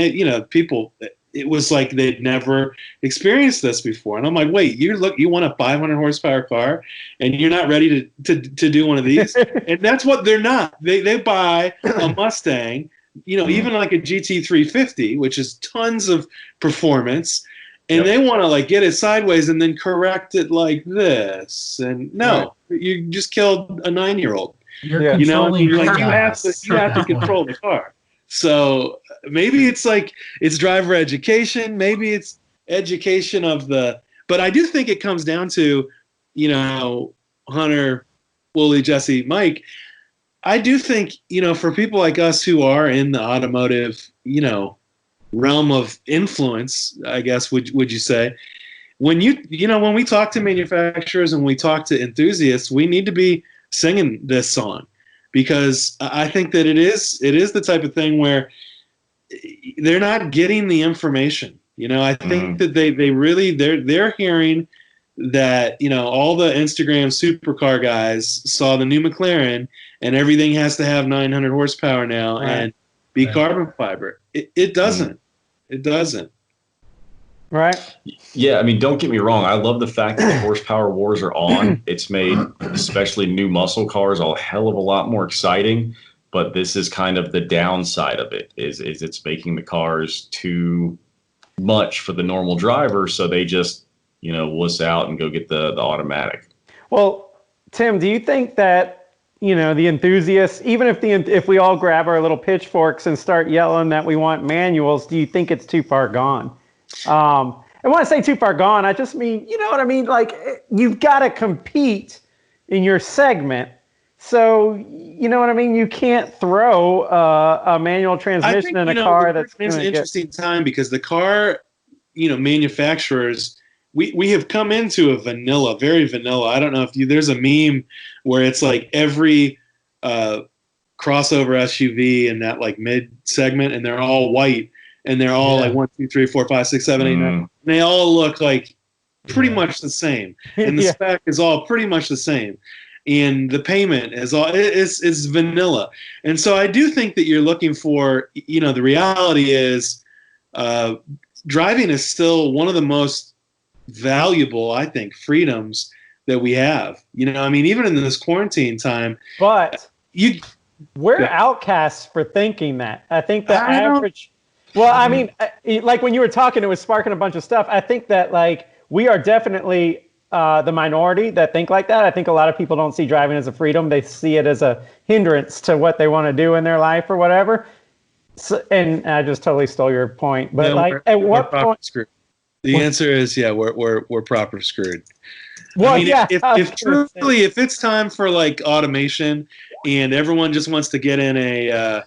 people, it was like they'd never experienced this before. And I'm like, wait, you want a 500 horsepower car and you're not ready to do one of these? And that's what they're not. They buy a Mustang, even like a GT350, which is tons of performance. And they want to like get it sideways and then correct it like this. And no, you just killed a 9-year-old. You're controlling you have to control the car. So maybe it's like it's driver education, maybe it's education but I do think it comes down to, Hunter, Wooly, Jesse, Mike, I do think, for people like us who are in the automotive, realm of influence, I guess, would you say, when when we talk to manufacturers and we talk to enthusiasts, we need to be singing this song because I think that it is the type of thing where they're not getting the information. I think that they really they're hearing that all the Instagram supercar guys saw the new McLaren and everything has to have 900 horsepower now and be carbon fiber. It doesn't. It doesn't. Right. Yeah, I mean, don't get me wrong. I love the fact that the horsepower wars are on. It's made especially new muscle cars a hell of a lot more exciting. But this is kind of the downside of it. Is it's making the cars too much for the normal driver, so they just wuss out and go get the automatic. Well, Tim, do you think that the enthusiasts, even if we all grab our little pitchforks and start yelling that we want manuals, do you think it's too far gone? And when I say too far gone, I just mean, you know what I mean? Like, you've got to compete in your segment. So, you know what I mean? You can't throw a manual transmission in a car that's it's an interesting time because the car, manufacturers, we have come into a very vanilla. I don't know if there's a meme where it's like every crossover SUV in that like mid segment and they're all white. And they're all like 1, 2, 3, 4, 5, 6, 7, 8, 9. And they all look like pretty much the same. And the spec is all pretty much the same. And the payment is all it's vanilla. And so I do think that you're looking for, the reality is driving is still one of the most valuable, I think, freedoms that we have. I mean, even in this quarantine time. But we're outcasts for thinking that. I think the average. Well, I mean, like when you were talking, it was sparking a bunch of stuff. I think that like we are definitely the minority that think like that. I think a lot of people don't see driving as a freedom. They see it as a hindrance to what they want to do in their life or whatever. So, and I just totally stole your point. But at what point? Screwed. The answer is we're proper screwed. Well, I mean, yeah. if truly, if it's time for like automation and everyone just wants to get in a,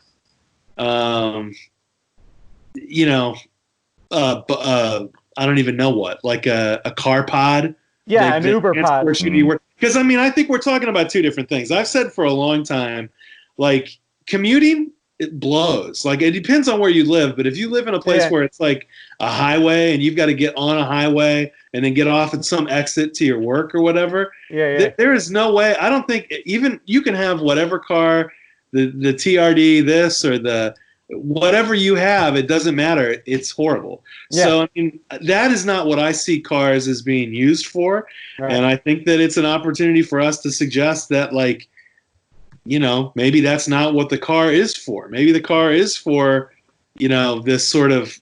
I don't even know what, like a car pod. Yeah, an Uber pod. Because, I mean, I think we're talking about two different things. I've said for a long time, like, commuting, it blows. Like, it depends on where you live, but if you live in a place where it's like a highway and you've got to get on a highway and then get off at some exit to your work or whatever, there is no way. I don't think even you can have whatever car, the TRD, this or the whatever you have, it doesn't matter. It's horrible. Yeah. So, I mean, that is not what I see cars as being used for. Right. And I think that it's an opportunity for us to suggest that, like, you know, maybe that's not what the car is for. Maybe the car is for, you know, this sort of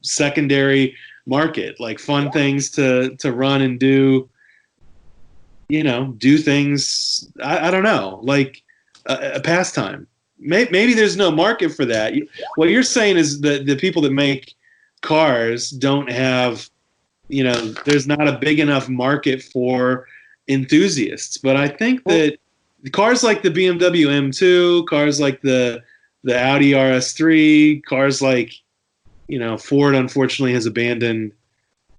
secondary market, like fun things to run and do, you know, do things, I don't know, like a pastime. Maybe there's no market for that. What you're saying is that the people that make cars don't have, you know, there's not a big enough market for enthusiasts. But I think that cars like the BMW M2, cars like the Audi RS3, cars like, you know, Ford unfortunately has abandoned,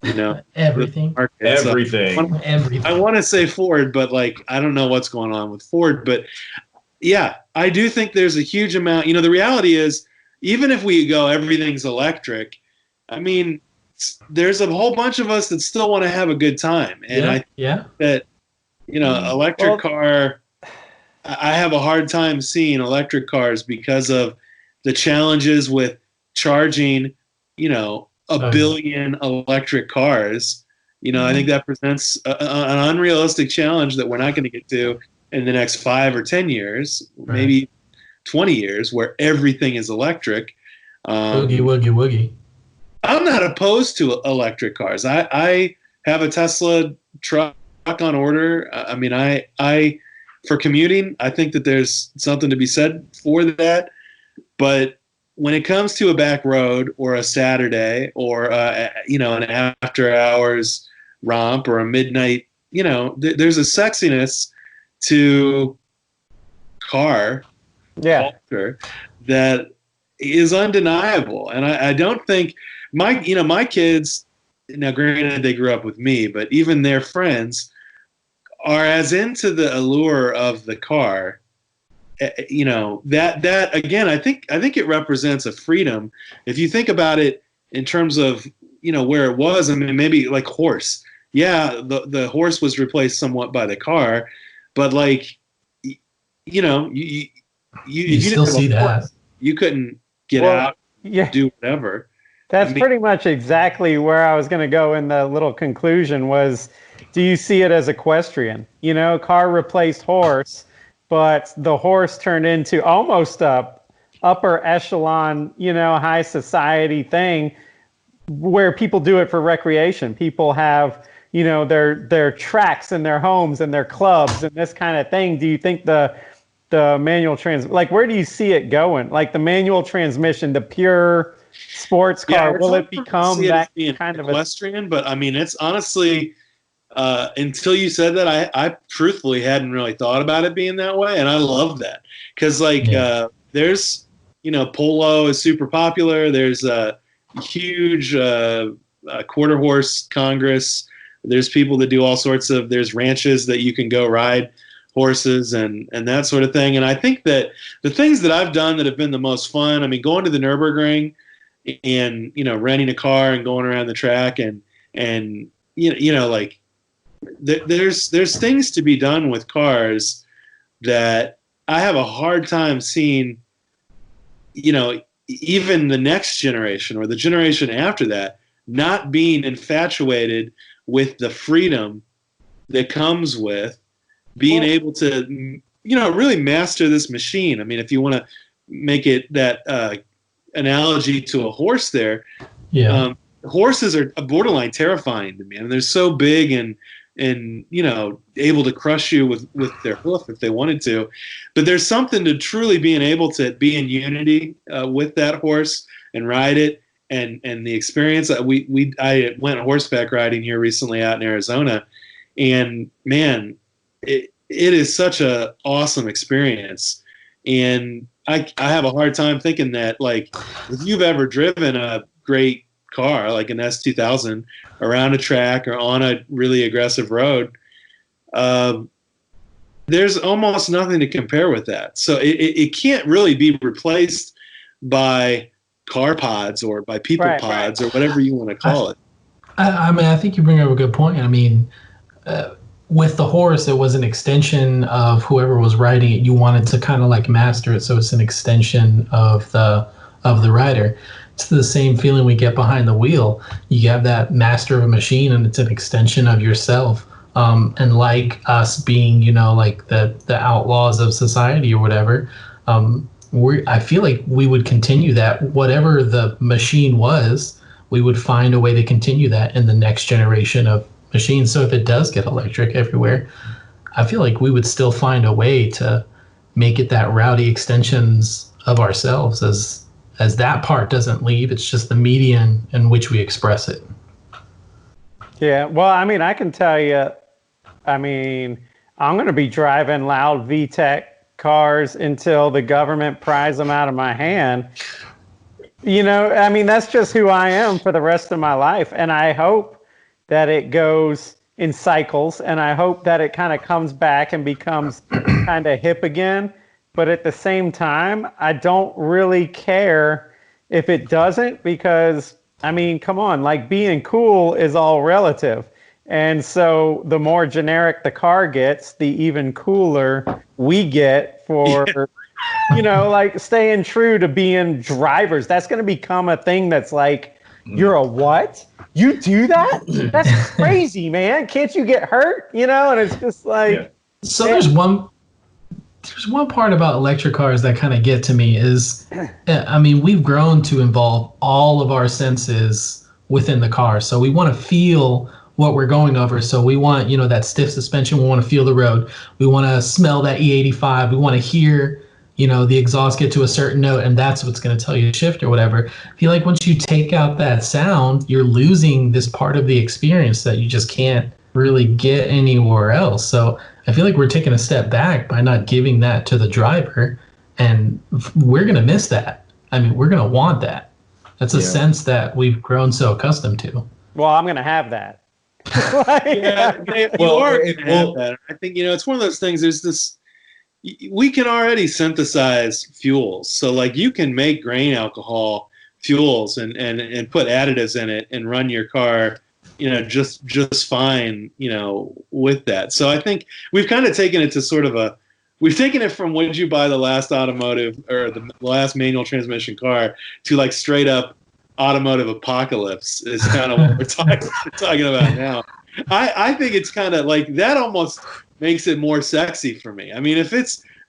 you know, everything. Everything. I want to say Ford, but like I don't know what's going on with Ford, but yeah, I do think there's a huge amount. You know, the reality is, even if we go everything's electric, I mean, there's a whole bunch of us that still want to have a good time. And I think that, you know, electric car, I have a hard time seeing electric cars because of the challenges with charging, you know, a billion electric cars. You know, I think that presents an unrealistic challenge that we're not going to get to in the next 5 or 10 years, maybe 20 years, where everything is electric. Woogie, woogie, woogie. I'm not opposed to electric cars. I have a Tesla truck on order. I mean, I for commuting, I think that there's something to be said for that. But when it comes to a back road or a Saturday or, you know, an after hours romp or a midnight, you know, there's a sexiness to car culture that is undeniable. And I don't think my kids, now granted they grew up with me, but even their friends are as into the allure of the car. You know, that again, I think it represents a freedom. If you think about it in terms of, you know, where it was, I mean, maybe like horse. Yeah, the horse was replaced somewhat by the car, but like, you know, you still see that. You couldn't get out, do whatever. That's pretty much exactly where I was going to go in the little conclusion was, do you see it as equestrian? You know, car replaced horse, but the horse turned into almost a upper echelon, you know, high society thing where people do it for recreation. People have, you know, their tracks in their homes and their clubs and this kind of thing. Do you think the manual like, where do you see it going? Like the manual transmission, the pure sports car, will it become that kind of equestrian? But I mean, it's honestly, until you said that, I truthfully hadn't really thought about it being that way, and I love that because like there's, you know, polo is super popular. There's a huge quarter horse congress. There's people that do all sorts of. There's ranches that you can go ride horses and that sort of thing. And I think that the things that I've done that have been the most fun, I mean, going to the Nürburgring and, you know, renting a car and going around the track and you know, like there's things to be done with cars that I have a hard time seeing, you know, even the next generation or the generation after that not being infatuated with the freedom that comes with being able to, you know, really master this machine. I mean, if you want to make it that analogy to a horse there, horses are borderline terrifying to me. I mean, they're so big and able to crush you with their hoof if they wanted to. But there's something to truly being able to be in unity with that horse and ride it, and the experience. I went horseback riding here recently out in Arizona, and man, it is such a awesome experience. And I have a hard time thinking that, like, if you've ever driven a great car like an S2000 around a track or on a really aggressive road, there's almost nothing to compare with that. So it can't really be replaced by car pods or by people pods or whatever you want to call it. I mean, I think you bring up a good point. I mean, with the horse, it was an extension of whoever was riding it. You wanted to kind of like master it, so it's an extension of the rider. It's the same feeling we get behind the wheel. You have that master of a machine, and it's an extension of yourself. And like us being, like the outlaws of society or whatever, I feel like we would continue that. Whatever the machine was, we would find a way to continue that in the next generation of machines. So if it does get electric everywhere, I feel like we would still find a way to make it that rowdy extensions of ourselves, as that part doesn't leave. It's just the medium in which we express it. Yeah, well, I mean, I can tell you, I'm going to be driving loud VTEC cars until the government pries them out of my hand. That's just who I am for the rest of my life. And I hope that it goes in cycles, and I hope that it kind of comes back and becomes kind of hip again. But at the same time, I don't really care if it doesn't, because, come on, like, being cool is all relative. And so the more generic the car gets, the even cooler we get for, like, staying true to being drivers. That's going to become a thing that's like, you're a what? You do that? That's crazy, man. Can't you get hurt? And it's just like... Yeah. So there's one part about electric cars that kind of get to me is, we've grown to involve all of our senses within the car. So we want to feel what we're going over. So we want, that stiff suspension. We want to feel the road. We want to smell that E85. We want to hear, the exhaust get to a certain note, and that's what's going to tell you to shift or whatever. I feel like once you take out that sound, you're losing this part of the experience that you just can't really get anywhere else. So I feel like we're taking a step back by not giving that to the driver, and we're going to miss that. We're going to want that. That's a sense that we've grown so accustomed to. Well, I'm going to have that. I think, it's one of those things. There's this, we can already synthesize fuels. So, like, you can make grain alcohol fuels and put additives in it and run your car, just fine, with that. So I think we've kind of taken it to we've taken it from, would you buy the last automotive or the last manual transmission car, to like straight up automotive apocalypse is kind of what we're talking about now. I think it's kind of like that, almost makes it more sexy for me.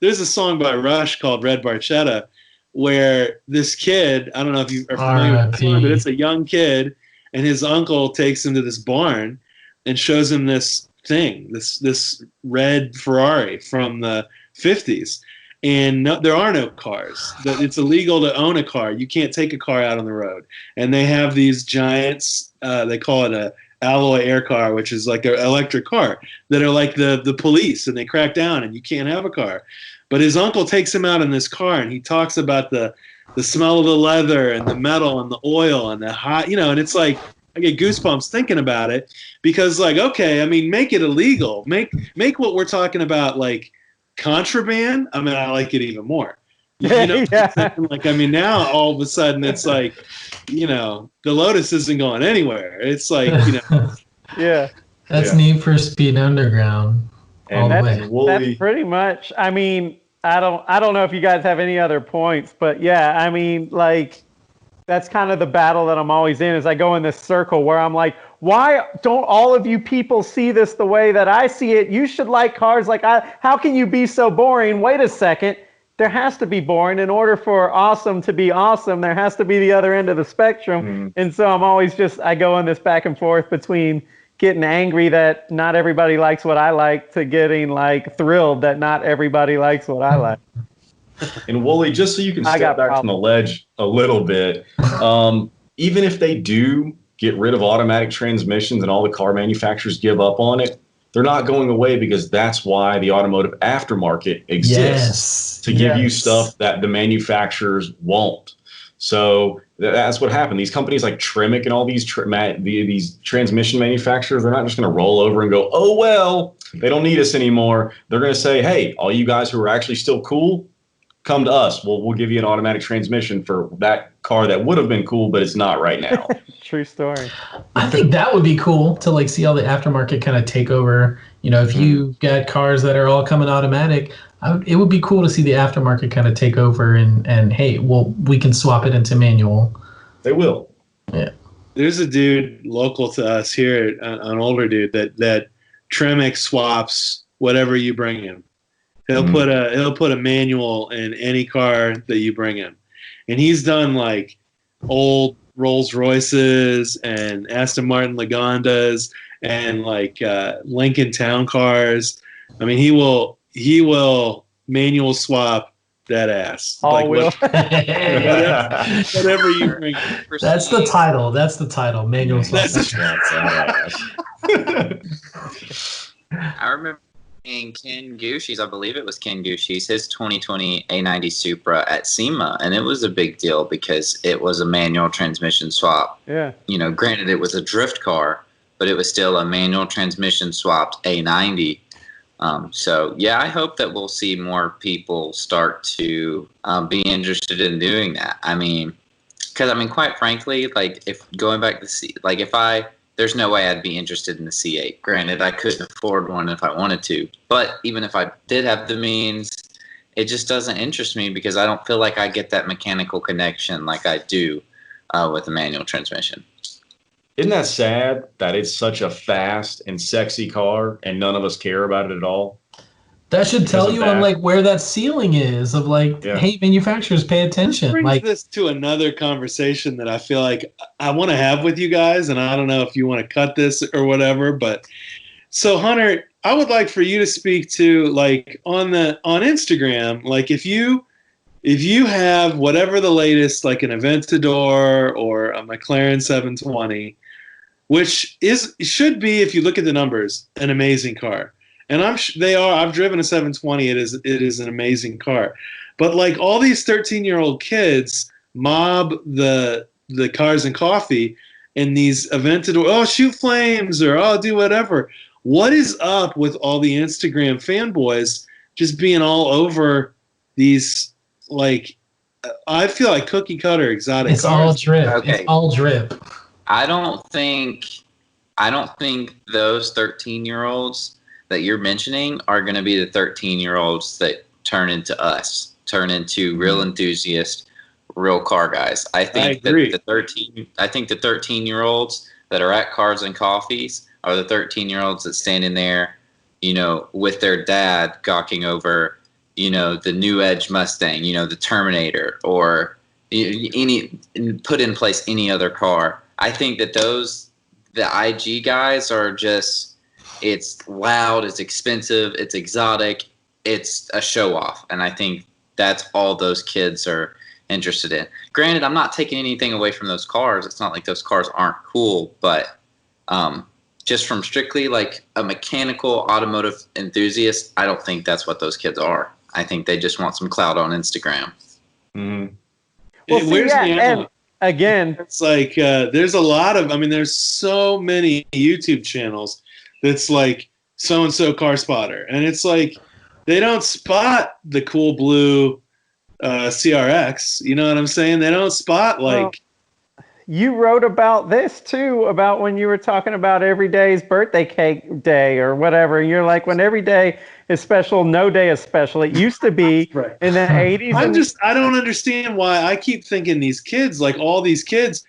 There's a song by Rush called Red Barchetta, where this kid, I don't know if you are familiar with the song, but it's a young kid, and his uncle takes him to this barn and shows him this thing, this red Ferrari from the 50s. And there are no cars. It's illegal to own a car. You can't take a car out on the road. And they have these giants, they call it a alloy air car, which is like an electric car, that are like the police, and they crack down and you can't have a car. But his uncle takes him out in this car, and he talks about the smell of the leather and the metal and the oil and the hot, and it's like, I get goosebumps thinking about it, because, like, okay, make it illegal. Make what we're talking about, like, contraband. I like it even more. Like, now all of a sudden it's like, the Lotus isn't going anywhere. It's like, yeah. That's Need for Speed Underground. And that's pretty much, I don't know if you guys have any other points, but yeah, like, that's kind of the battle that I'm always in, is I go in this circle where I'm like, why don't all of you people see this the way that I see it? You should like cars like how can you be so boring? Wait a second. there has to be boring. In order for awesome to be awesome, there has to be the other end of the spectrum. And so I'm always I go in this back and forth between getting angry that not everybody likes what I like to getting like thrilled that not everybody likes what I like. And Wooly, just so you can step back from the ledge a little bit, even if they do get rid of automatic transmissions and all the car manufacturers give up on it, they're not going away, because that's why the automotive aftermarket exists, to give you stuff that the manufacturers won't. So that's what happened. These companies like Tremec and all these these transmission manufacturers, they're not just going to roll over and go, oh, well, they don't need us anymore. They're going to say, hey, all you guys who are actually still cool, come to us. We'll give you an automatic transmission for that car that would have been cool, but it's not right now. True story. I think that would be cool to like see all the aftermarket kind of take over. You know, if you got cars that are all coming automatic, it would be cool to see the aftermarket kind of take over and hey, well, we can swap it into manual. They will. Yeah. There's a dude local to us here, an older dude that Tremec swaps whatever you bring him. He'll put a manual in any car that you bring him, and he's done like old Rolls Royces and Aston Martin Lagondas and like Lincoln Town cars. I mean, he will manual swap that ass. All wheel. Whatever you bring. That's the title. Manual swap. I remember seeing Ken Gushi's, I believe it was Ken Gushi's, his 2020 A90 Supra at SEMA, and it was a big deal because it was a manual transmission swap. Yeah. You know, granted it was a drift car, but it was still a manual transmission swapped A90. So yeah, I hope that we'll see more people start to be interested in doing that. I mean, because quite frankly, like if going back to there's no way I'd be interested in the C8. Granted, I couldn't afford one if I wanted to, but even if I did have the means, it just doesn't interest me because I don't feel like I get that mechanical connection like I do with a manual transmission. Isn't that sad that it's such a fast and sexy car and none of us care about it at all? That should tell you on like where that ceiling is of like, hey, manufacturers, pay attention. This brings this to another conversation that I feel like I want to have with you guys, and I don't know if you want to cut this or whatever, but so Hunter, I would like for you to speak to like on Instagram, like if you have whatever the latest, like an Aventador or a McLaren 720, which should be, if you look at the numbers, an amazing car. And I've driven a 720. It is an amazing car. But like all these 13-year-old kids mob the Cars and Coffee and these Aventador, oh, shoot flames or oh, do whatever. What is up with all the Instagram fanboys just being all over these, like, I feel like cookie cutter exotic it's cars. all drip. Okay. It's all drip. I don't think those 13-year-olds that you're mentioning are going to be the 13-year-olds that turn into real enthusiast, real car guys. I think that the 13-year-olds that are at Cars and Coffees are the 13-year-olds that stand in there, you know, with their dad gawking over, you know, the new Edge Mustang, you know, the Terminator, or put in place any other car. I think that the IG guys are just, it's loud, it's expensive, it's exotic, it's a show off. And I think that's all those kids are interested in. Granted, I'm not taking anything away from those cars. It's not like those cars aren't cool, but just from strictly like a mechanical automotive enthusiast, I don't think that's what those kids are. I think they just want some clout on Instagram. Mm-hmm. Well, Where's the and again, it's like there's a lot of, there's so many YouTube channels that's like so-and-so car spotter. And it's like they don't spot the cool blue CRX. You know what I'm saying? They don't spot like... Well, you wrote about this too, about when you were talking about every day's birthday cake day or whatever. You're like, when every day is special, no day is special. It used to be right. In the 80s. I don't understand why I keep thinking these kids, like all these kids,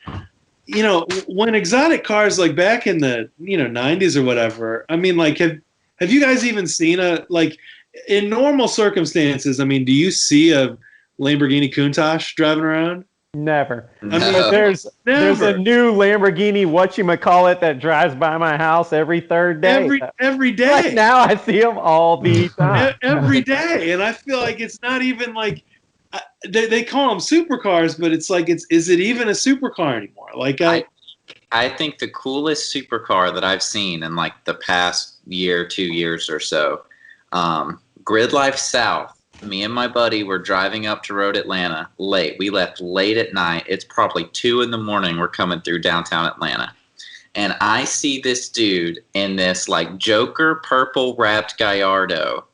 you know, when exotic cars, like back in the, 90s or whatever, like, have you guys even seen in normal circumstances, I mean, do you see a Lamborghini Countach driving around? Never. I But mean, there's never. a new Lamborghini whatchamacallit that drives by my house every third day. Every day. Right now I see them all the time. Every day, and I feel like it's not even like they call them supercars, but it's like is it even a supercar anymore? Like I think the coolest supercar that I've seen in like the past year, 2 years or so, Grid Life South. Me and my buddy were driving up to Road Atlanta late. We left late at night. It's probably 2 a.m. We're coming through downtown Atlanta. And I see this dude in this like Joker purple wrapped Gallardo,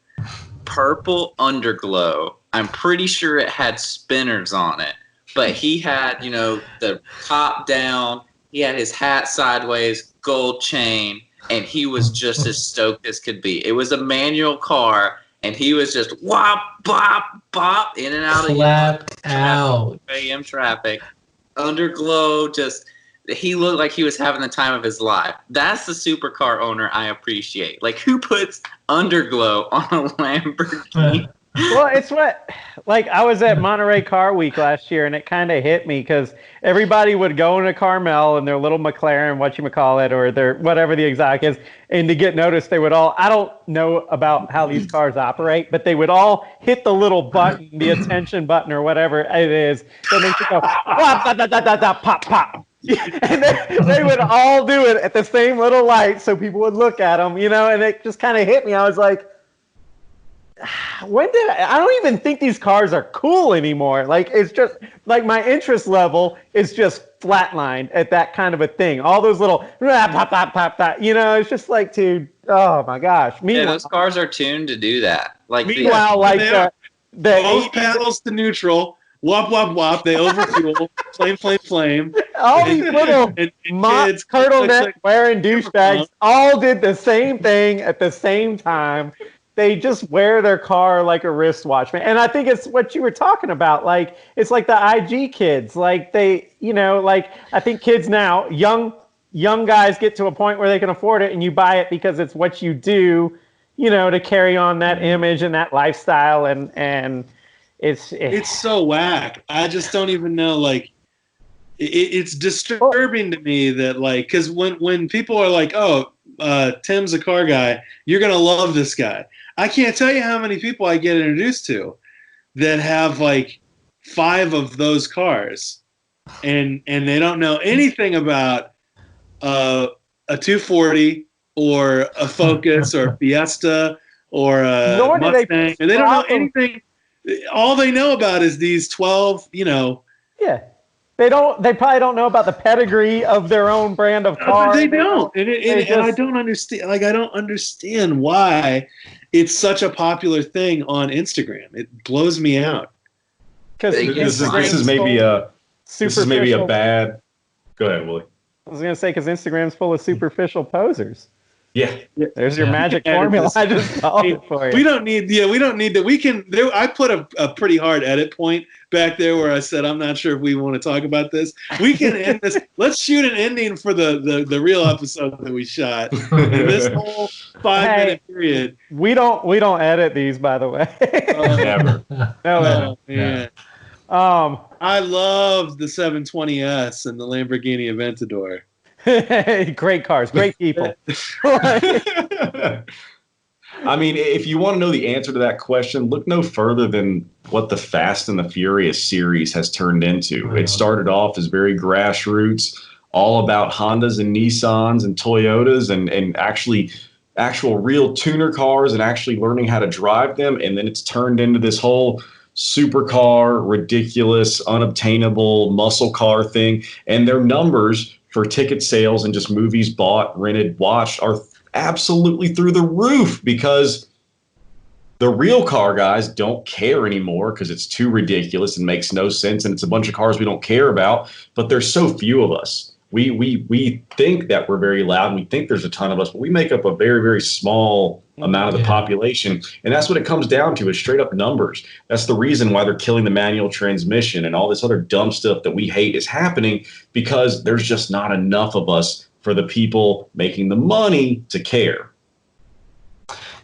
purple underglow. I'm pretty sure it had spinners on it, but he had, the top down. He had his hat sideways, gold chain, and he was just as stoked as could be. It was a manual car. And he was just wop, bop, bop, in and out of AM traffic, underglow. He looked like he was having the time of his life. That's the supercar owner I appreciate. Like, who puts underglow on a Lamborghini? Well, it's I was at Monterey Car Week last year, and it kind of hit me because everybody would go into Carmel in their little McLaren, whatchamacallit, or their whatever the exotic is, and to get noticed, they would all, I don't know about how these cars operate, but they would all hit the little button, the attention button or whatever it is, and they would go, pop, pop, pop. And they would all do it at the same little light so people would look at them, and it just kind of hit me. I was like, I don't even think these cars are cool anymore. Like, it's just like my interest level is just flatlined at that kind of a thing. All those little pop, pop, pop, pop, it's just like, dude, oh my gosh. Meanwhile, those cars are tuned to do that. Like, meanwhile, the both paddles to neutral, wop, wop, wop, they overfuel, flame. All these little kids, turtleneck wearing douchebags all did the same thing at the same time. They just wear their car like a wristwatch, man. And I think it's what you were talking about. Like, it's like the IG kids. Like, they, I think kids now, young guys get to a point where they can afford it, and you buy it because it's what you do, to carry on that image and that lifestyle. And it's so whack. I just don't even know. Like, it's disturbing to me that, like, because when people are like, oh, Tim's a car guy, you're gonna love this guy. I can't tell you how many people I get introduced to that have like 5 of those cars, and they don't know anything about a 240 or a Focus or a Fiesta or a Mustang, and they don't know anything. All they know about is these 12, Yeah. They probably don't know about the pedigree of their own brand of car. They don't. And I don't understand. Like, I don't understand why it's such a popular thing on Instagram. It blows me out. Because this is maybe a bad. Go ahead, Willie. I was gonna say, because Instagram's full of superficial posers. Yeah. There's your magic formula. I just solved it for you. We don't need that. We can. I put a pretty hard edit point back there where I said, I'm not sure if we want to talk about this. We can end this. Let's shoot an ending for the real episode that we shot. In this whole 5-minute period. We don't edit these, by the way. Never. No, man. I love the 720S and the Lamborghini Aventador. Great cars, great people. I mean, if you want to know the answer to that question, look no further than what the Fast and the Furious series has turned into. It started off as very grassroots, all about Hondas and Nissans and Toyotas and actual real tuner cars and actually learning how to drive them. And then it's turned into this whole supercar, ridiculous, unobtainable muscle car thing. And their numbers for ticket sales and just movies bought, rented, watched are absolutely through the roof because the real car guys don't care anymore because it's too ridiculous and makes no sense. And it's a bunch of cars we don't care about, but there's so few of us. We think that we're very loud and we think there's a ton of us, but we make up a very, very small amount of the population. And that's what it comes down to is straight up numbers. That's the reason why they're killing the manual transmission and all this other dumb stuff that we hate is happening because there's just not enough of us for the people making the money to care.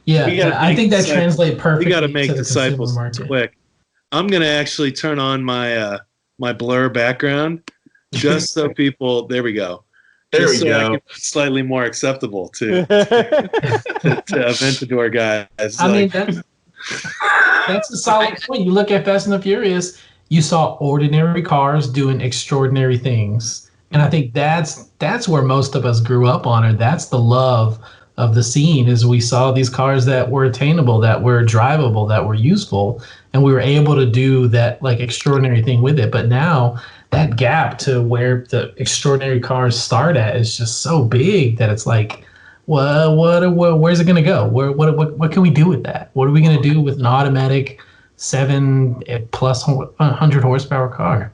Yeah, I think that translates perfectly we got to make to the consumer disciples market. quick. I'm going to actually turn on my my blur background just so people. There we go. There just we so I go. can be slightly more acceptable to Aventador guys. I mean, that's a solid point. You look at Fast and the Furious, you saw ordinary cars doing extraordinary things. And I think that's where most of us grew up on, or that's the love of the scene, is we saw these cars that were attainable, that were drivable, that were useful, and we were able to do that like extraordinary thing with it. But now that gap to where the extraordinary cars start at is just so big that it's like, well, where's it going to go? What can we do with that? What are we going to do with an automatic 7 plus 100 horsepower car?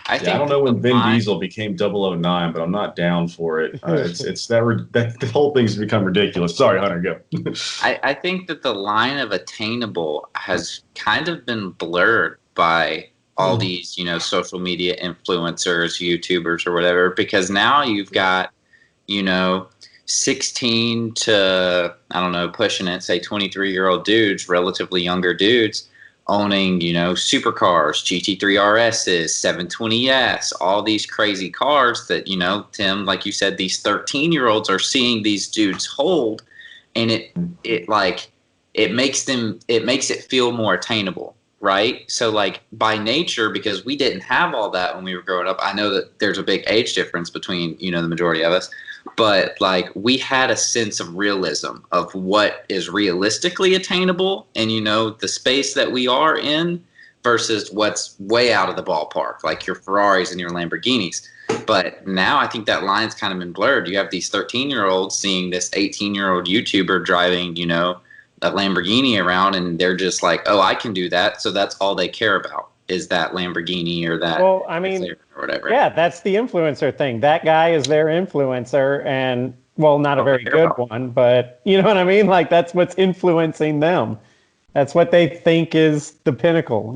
I don't know when Vin Diesel became 009, but I'm not down for it. It's that the whole thing's become ridiculous. Sorry, Hunter, go. I think that the line of attainable has kind of been blurred by all these, social media influencers, YouTubers, or whatever, because now you've got, 16 to, I don't know, pushing it, say 23-year-old dudes, relatively younger dudes, owning, supercars, GT3 RSs, 720S, all these crazy cars that, Tim, like you said, these 13-year-olds are seeing these dudes hold, and it makes it feel more attainable, right? So like by nature, because we didn't have all that when we were growing up, I know that there's a big age difference between, the majority of us, but like we had a sense of realism of what is realistically attainable and, the space that we are in versus what's way out of the ballpark, like your Ferraris and your Lamborghinis. But now I think that line's kind of been blurred. You have these 13-year-olds seeing this 18-year-old YouTuber driving, a Lamborghini around, and they're just like, oh, I can do that. So that's all they care about is that Lamborghini or that. Well, I mean, or whatever. Yeah, that's the influencer thing. That guy is their influencer, and well, not a very good one, but you know what I mean? Like that's what's influencing them. That's what they think is the pinnacle,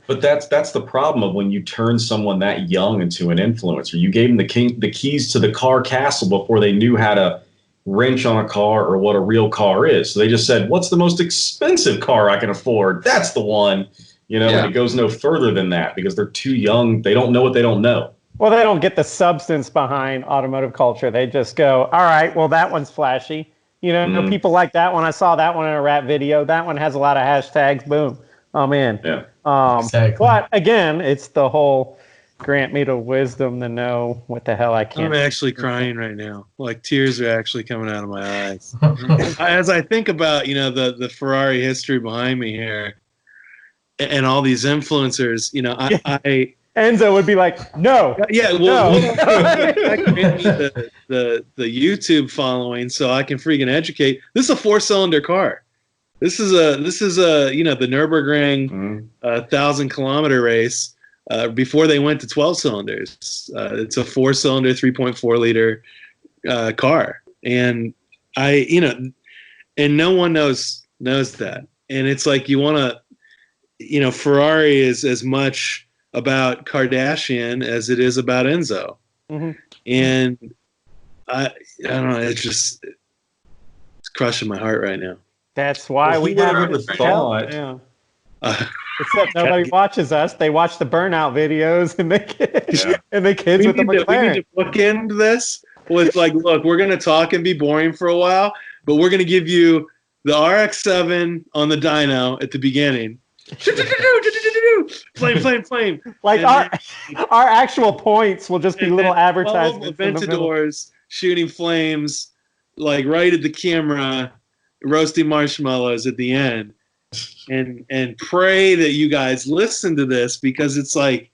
But that's the problem of when you turn someone that young into an influencer. You gave them the keys to the car castle before they knew how to wrench on a car or what a real car is. So they just said, what's the most expensive car I can afford? That's the one. And it goes no further than that because they're too young. They don't know what they don't know. Well, they don't get the substance behind automotive culture. They just go, all right, well, that one's flashy. People like that one. I saw that one in a rap video. That one has a lot of hashtags. Boom, I'm in. Yeah. Exactly. But again, it's the whole grant me the wisdom to know what the hell I can't. I'm actually crying right now. Like tears are actually coming out of my eyes. As I think about, the Ferrari history behind me here and all these influencers, I Enzo would be like, no. Yeah, well, I created the YouTube following so I can freaking educate. This is a 4-cylinder car. This is a the Nürburgring 1,000-kilometer race before they went to 12 cylinders. It's a 4-cylinder 3.4 liter car, and and no one knows that. And it's like you want to, Ferrari is as much about Kardashian as it is about Enzo. Mm-hmm. And I don't know, it's crushing my heart right now. That's why we have the thought. Yeah. Except nobody watches us. They watch the burnout videos and the kids with the McLaren. We need to bookend this with like, look, we're going to talk and be boring for a while, but we're going to give you the RX-7 on the dyno at the beginning. Flame. Like our actual points will just be little advertisements. Aventadors shooting flames, like right at the camera, roasting marshmallows at the end. And pray that you guys listen to this because it's like,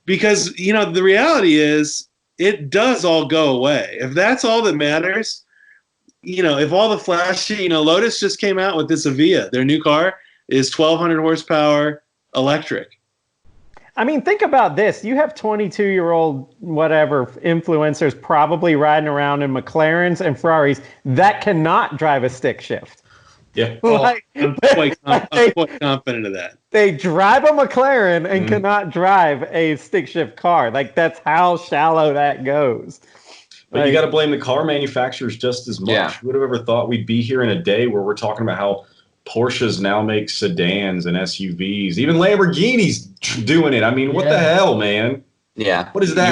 because the reality is it does all go away. If that's all that matters, if all the flashy, Lotus just came out with this Avia, their new car is 1,200 horsepower electric. I mean, think about this. You have 22-year-old whatever influencers probably riding around in McLarens and Ferraris that cannot drive a stick shift. Yeah. I'm quite confident of that. They drive a McLaren and cannot drive a stick shift car. Like, that's how shallow that goes. But you got to blame the car manufacturers just as much. Yeah. Who would have ever thought we'd be here in a day where we're talking about how Porsches now make sedans and SUVs, even Lamborghini's doing it. I mean, what the hell, man? Yeah. What is that?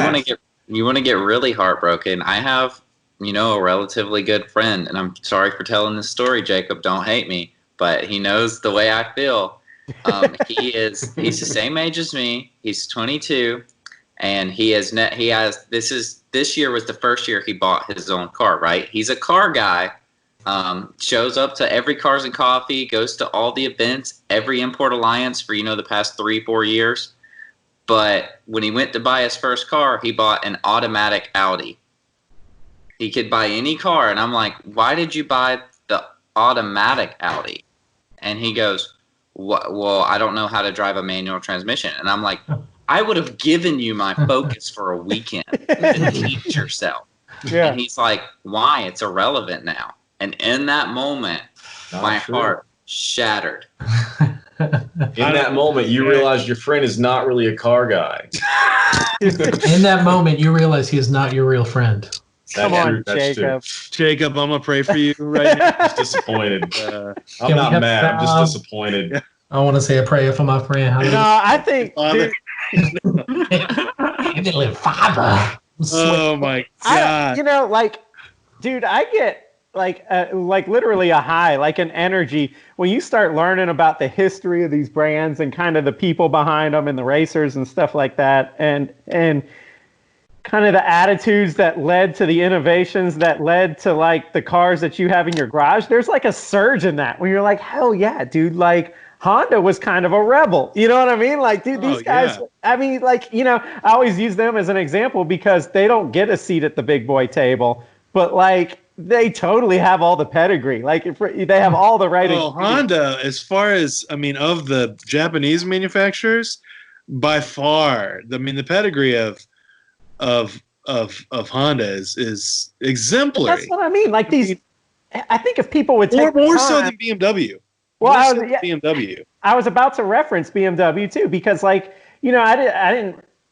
You want to get really heartbroken. I have, a relatively good friend, and I'm sorry for telling this story, Jacob. Don't hate me, but he knows the way I feel. He's the same age as me. He's 22, and this year was the first year he bought his own car. Right? He's a car guy. Shows up to every Cars and Coffee, goes to all the events, every Import Alliance for, the past 3-4 years. But when he went to buy his first car, he bought an automatic Audi. He could buy any car. And I'm like, why did you buy the automatic Audi? And he goes, well, I don't know how to drive a manual transmission. And I'm like, I would have given you my Focus for a weekend to teach yourself. Yeah. And he's like, why? It's irrelevant now. And in that moment, my heart shattered. In that moment, you realize your friend is not really a car guy. In that moment, you realize he is not your real friend. Come on, Jacob. Jacob, I'm going to pray for you right now. He's disappointed. I'm not mad. I'm just disappointed. I want to say a prayer for my friend. No, I think, dude, Father. Oh, my God. Dude, I get like literally a high, like an energy when you start learning about the history of these brands and kind of the people behind them and the racers and stuff like that, and kind of the attitudes that led to the innovations that led to like the cars that you have in your garage. There's like a surge in that when you're like, hell yeah, dude, like Honda was kind of a rebel. You know what I mean? Like, dude, these guys, I mean, like, I always use them as an example because they don't get a seat at the big boy table, but like, they totally have all the pedigree. Like, they have all the right. Well, Honda, as far as, of the Japanese manufacturers, by far, the pedigree of Honda is exemplary. That's what I mean. Like I think if people would take more so than BMW. Well, BMW. I was about to reference BMW too because, like,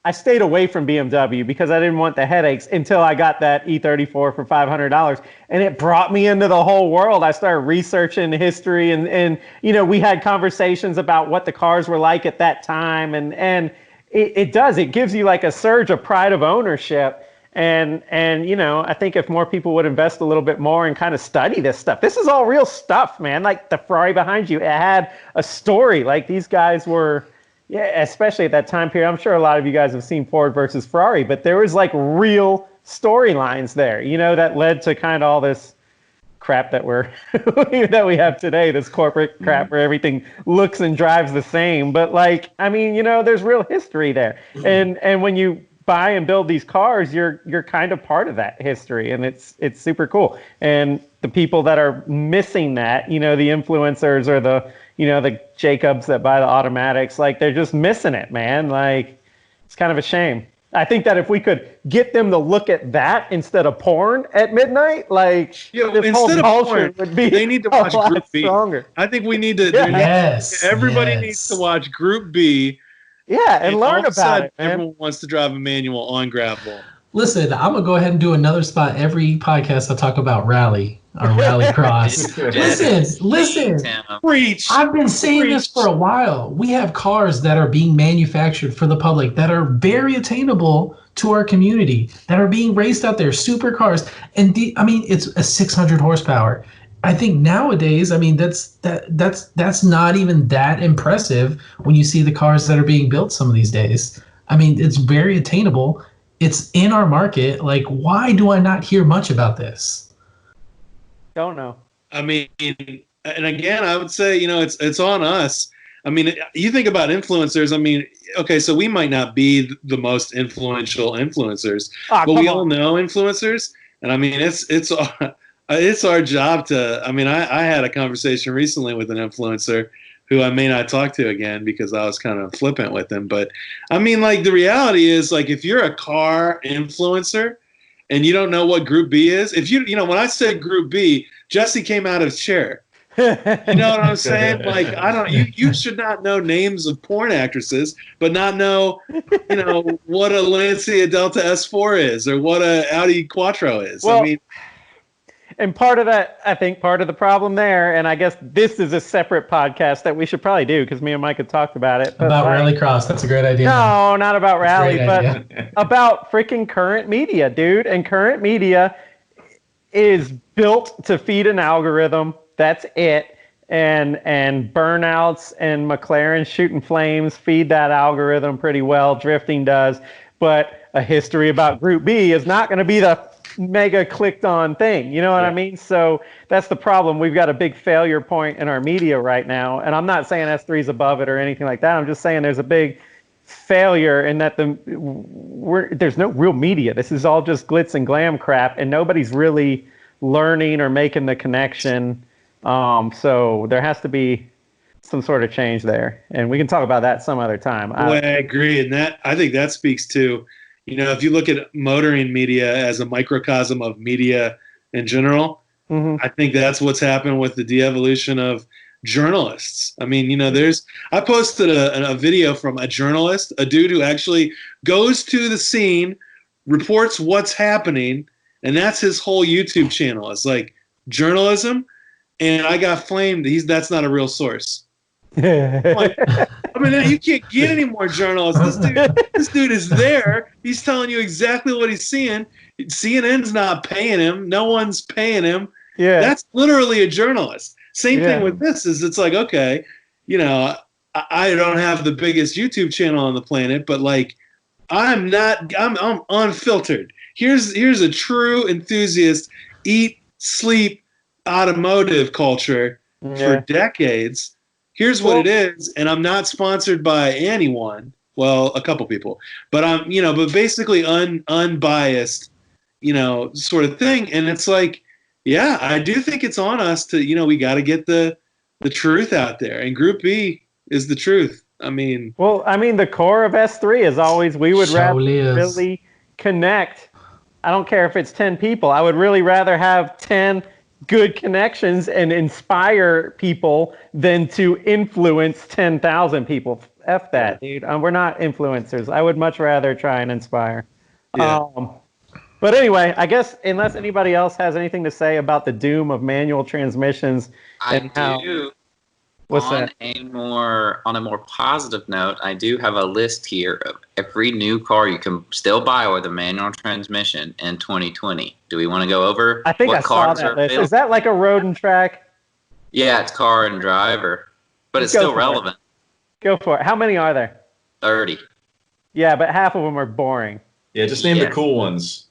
I stayed away from BMW because I didn't want the headaches until I got that E34 for $500, and it brought me into the whole world. I started researching history, and we had conversations about what the cars were like at that time, and it gives you like a surge of pride of ownership. And I think if more people would invest a little bit more and kind of study this stuff, this is all real stuff, man. Like the Ferrari behind you, it had a story. Like these guys were, especially at that time period. I'm sure a lot of you guys have seen Ford versus Ferrari, but there was like real storylines there, that led to kind of all this crap that that we have today, this corporate crap where everything looks and drives the same. But like, there's real history there. And when you buy and build these cars, you're kind of part of that history, and it's super cool. And the people that are missing that, the influencers or the Jacobs that buy the automatics, like they're just missing it, man. Like it's kind of a shame. I think that if we could get them to look at that instead of porn at midnight, like this whole culture would be they need to watch Group B. Stronger. I think we need to. Everybody needs to watch Group B. Yeah, and learn about it, man. Everyone wants to drive a manual on gravel. Listen, I'm going to go ahead and do another spot. Every podcast I talk about rally or rally cross. Listen. Preach. I've been saying this for a while. We have cars that are being manufactured for the public that are very attainable to our community, that are being raced out there, supercars. And it's a 600 horsepower. I think nowadays, that's not even that impressive when you see the cars that are being built some of these days. It's very attainable. It's in our market. Like, why do I not hear much about this? Don't know. And again, I would say, it's on us. You think about influencers. Okay, so we might not be the most influential influencers, but we all know influencers. And it's our job to, I had a conversation recently with an influencer who I may not talk to again because I was kind of flippant with him. But the reality is, like, if you're a car influencer and you don't know what Group B is, when I said Group B, Jesse came out of his chair. You know what I'm saying? Like, I don't. You should not know names of porn actresses, but not know, what a Lancia Delta S4 is or what a Audi Quattro is. Well, I mean, and part of that, I think part of the problem there, and I guess this is a separate podcast that we should probably do because me and Mike had talked about it. About rallycross. That's a great idea. No, not about rally, Great but idea. about freaking current media, dude. And current media is built to feed an algorithm. That's it. And burnouts and McLaren shooting flames feed that algorithm pretty well. Drifting does. But a history about Group B is not going to be the mega clicked on thing. You know what I mean? So that's the problem. We've got a big failure point in our media right now. And I'm not saying S3 is above it or anything like that. I'm just saying there's a big failure in that there's no real media. This is all just glitz and glam crap, and nobody's really learning or making the connection. So there has to be some sort of change there, and we can talk about that some other time. I agree, and I think that speaks to, if you look at motoring media as a microcosm of media in general, I think that's what's happened with the de-evolution of journalists. I mean, I posted a video from a journalist, a dude who actually goes to the scene, reports what's happening, and that's his whole YouTube channel. It's like journalism, and I got flamed. That's not a real source. Like, I mean, you can't get any more journalists. This dude is there. He's telling you exactly what he's seeing. CNN's not paying him. No one's paying him. Yeah, that's literally a journalist. Same thing with this. It's like, okay, I don't have the biggest YouTube channel on the planet, but like, I'm unfiltered. Here's a true enthusiast, eat, sleep, automotive culture for decades. Here's what it is, and I'm not sponsored by anyone. Well, a couple people, but I'm, but basically unbiased, sort of thing. And it's like, yeah, I do think it's on us to, we got to get the truth out there, and Group B is the truth. I mean, the core of S3 is always we would rather really connect. I don't care if it's 10 people. I would really rather have 10 good connections and inspire people than to influence 10,000 people. F that, dude. We're not influencers. I would much rather try and inspire. Yeah. But anyway, I guess unless anybody else has anything to say about the doom of manual transmissions, I do. What's that? On a more positive note, I do have a list here of every new car you can still buy with a manual transmission in 2020. Do we want to go over? I think what I saw cars that are list. available? Is that like a road and track? Yeah, it's car and driver, but it's still relevant. Go for it. How many are there? 30. Yeah, but half of them are boring. Yeah, just name the cool ones.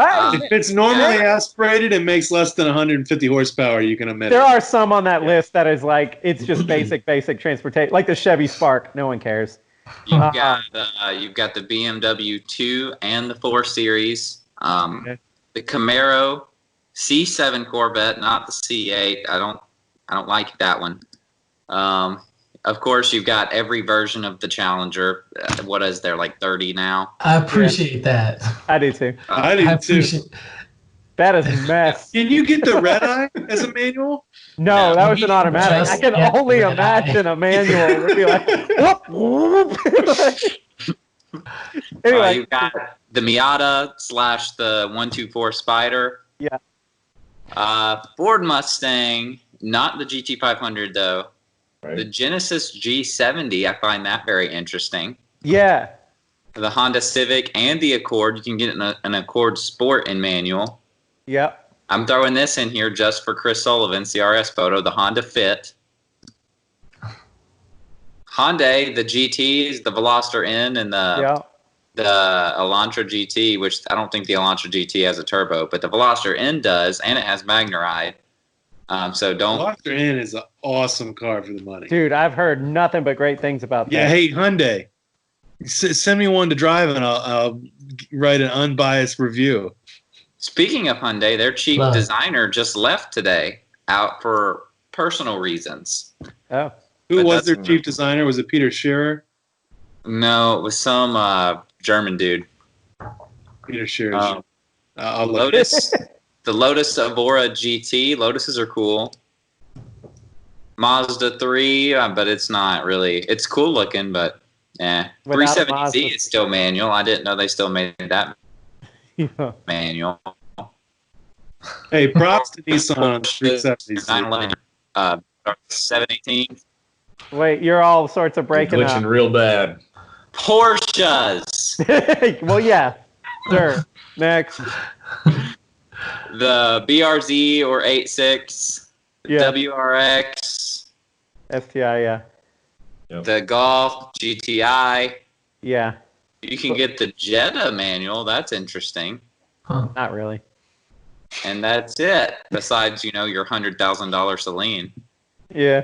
If it's normally aspirated and makes less than 150 horsepower, you can omit There it. are some on that list that is like, it's just basic transportation, like the Chevy Spark. No one cares. You've got the BMW 2 and the 4 Series, the Camaro C7 Corvette, not the C8. I don't like that one. Of course, you've got every version of the Challenger. What is there, like 30 now? I appreciate that. I do too. I do too. That is a mess. Can you get the red eye as a manual? No, that was an automatic. I Just can get only red imagine eye. a manual would be like, whoop, whoop. Anyway, You've got the Miata / the 124 Spider. Yeah. Ford Mustang, not the GT500 though. Right. The Genesis G70, I find that very interesting. Yeah. The Honda Civic and the Accord, you can get an Accord Sport in manual. Yep. I'm throwing this in here just for Chris Sullivan's CRS photo, the Honda Fit. Hyundai, the GTs, the Veloster N, and the Elantra GT, which I don't think the Elantra GT has a turbo, but the Veloster N does, and it has Magnaride. So don't. Veloster N is an awesome car for the money. Dude, I've heard nothing but great things about that. Yeah, hey, Hyundai, send me one to drive, and I'll write an unbiased review. Speaking of Hyundai, their chief designer just left today, out for personal reasons. Oh. Who was their chief designer? Was it Peter Scherer? No, it was some German dude. Peter Scherer. Lotus. The Lotus Evora GT. Lotuses are cool. Mazda 3, but it's not really. It's cool looking, but Without a 370Z Mazda. is still manual. I didn't know they still made that Yeah. manual. Hey, props to Nissan on the 370s. 911, 718. Wait, you're all sorts of You're breaking glitching up. real bad. Porsches. Well, yeah. Sure. Next. The BRZ or 86. Yeah. WRX. STI, yeah. The Golf GTI. Yeah. You can get the Jetta manual. That's interesting. Huh. Not really. And that's it. Besides, your $100,000 Celine. Yeah.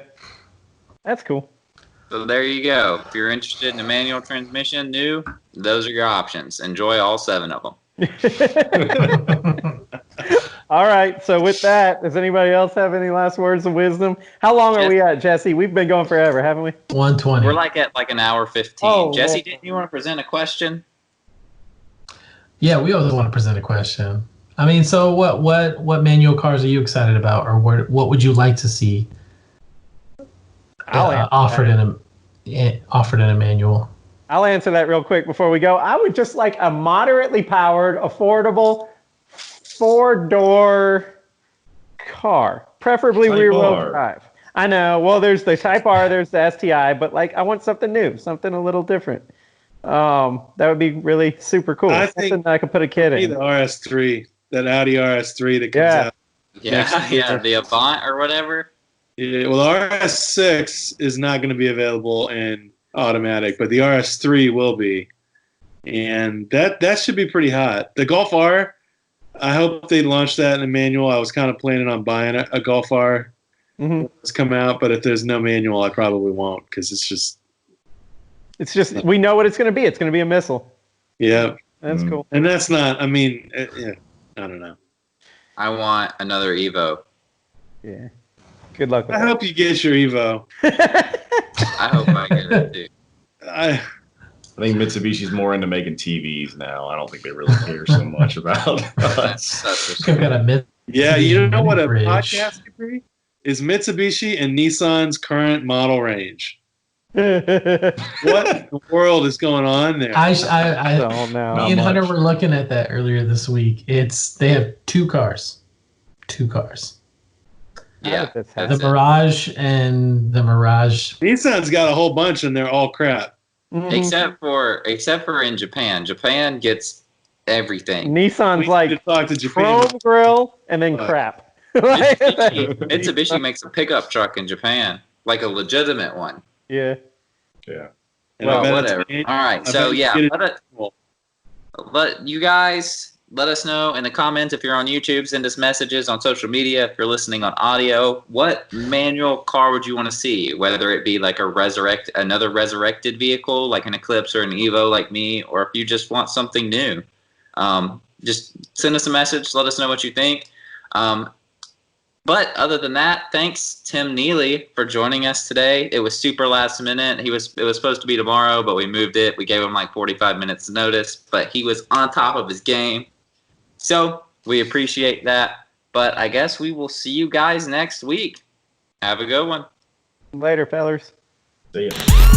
That's cool. So there you go. If you're interested in a manual transmission, new, those are your options. Enjoy all 7 of them. All right. So with that, does anybody else have any last words of wisdom? How long are we at, Jesse? We've been going forever, haven't we? 120. We're at an hour 15. Oh, Jesse, well. didn't you want to present a question? Yeah, we always want to present a question. I mean, so what manual cars are you excited about, or what would you like to see offered in a manual? I'll answer that real quick before we go. I would just like a moderately powered, affordable 4-door car, preferably Type rear-wheel R. drive. I know. Well, there's the Type R, there's the STI, but I want something new, something a little different. That would be really super cool. I Something think that I could put a kid Maybe in. the RS3, that Audi RS3 that comes out. Next year. The Avant or whatever. Yeah, well, the RS6 is not going to be available in automatic, but the RS3 will be, and that should be pretty hot. The Golf R, I hope they launch that in a manual. I was kind of planning on buying a Golf R when it's come out, but if there's no manual, I probably won't because it's just we know what it's going to be. It's going to be a missile. yeah, That's cool. and that's not. I mean, yeah, I don't know. I want another Evo. Yeah. Good luck with I that. hope you get your Evo. I hope I get it too. I think Mitsubishi's more into making TVs now. I don't think they really care so much about us. That's I've got a myth. Yeah, you know what a Bridge. podcast could be? Is Mitsubishi and Nissan's current model range. What in the world is going on there? I don't know. me and Not Hunter much. were looking at that earlier this week. They have 2 cars. 2 cars. Yeah. That's The That's it. Mirage and the Mirage. Nissan's got a whole bunch and they're all crap. Except for in Japan. Japan gets everything. Nissan's We like need to talk to Japan. chrome grill and then What? crap. Mitsubishi makes a pickup truck in Japan, like a legitimate one. Yeah. Yeah. And Well, I bet Whatever. it's- All right. I So bet you yeah, get it- let you guys let us know in the comments if you're on YouTube. Send us messages on social media. If you're listening on audio, what manual car would you want to see? Whether it be like another resurrected vehicle, like an Eclipse or an Evo, like me, or if you just want something new, just send us a message. Let us know what you think. But other than that, thanks Tim Neely for joining us today. It was super last minute. It was supposed to be tomorrow, but we moved it. We gave him like 45 minutes notice, but he was on top of his game. So we appreciate that. But I guess we will see you guys next week. Have a good one. Later, fellers. See ya.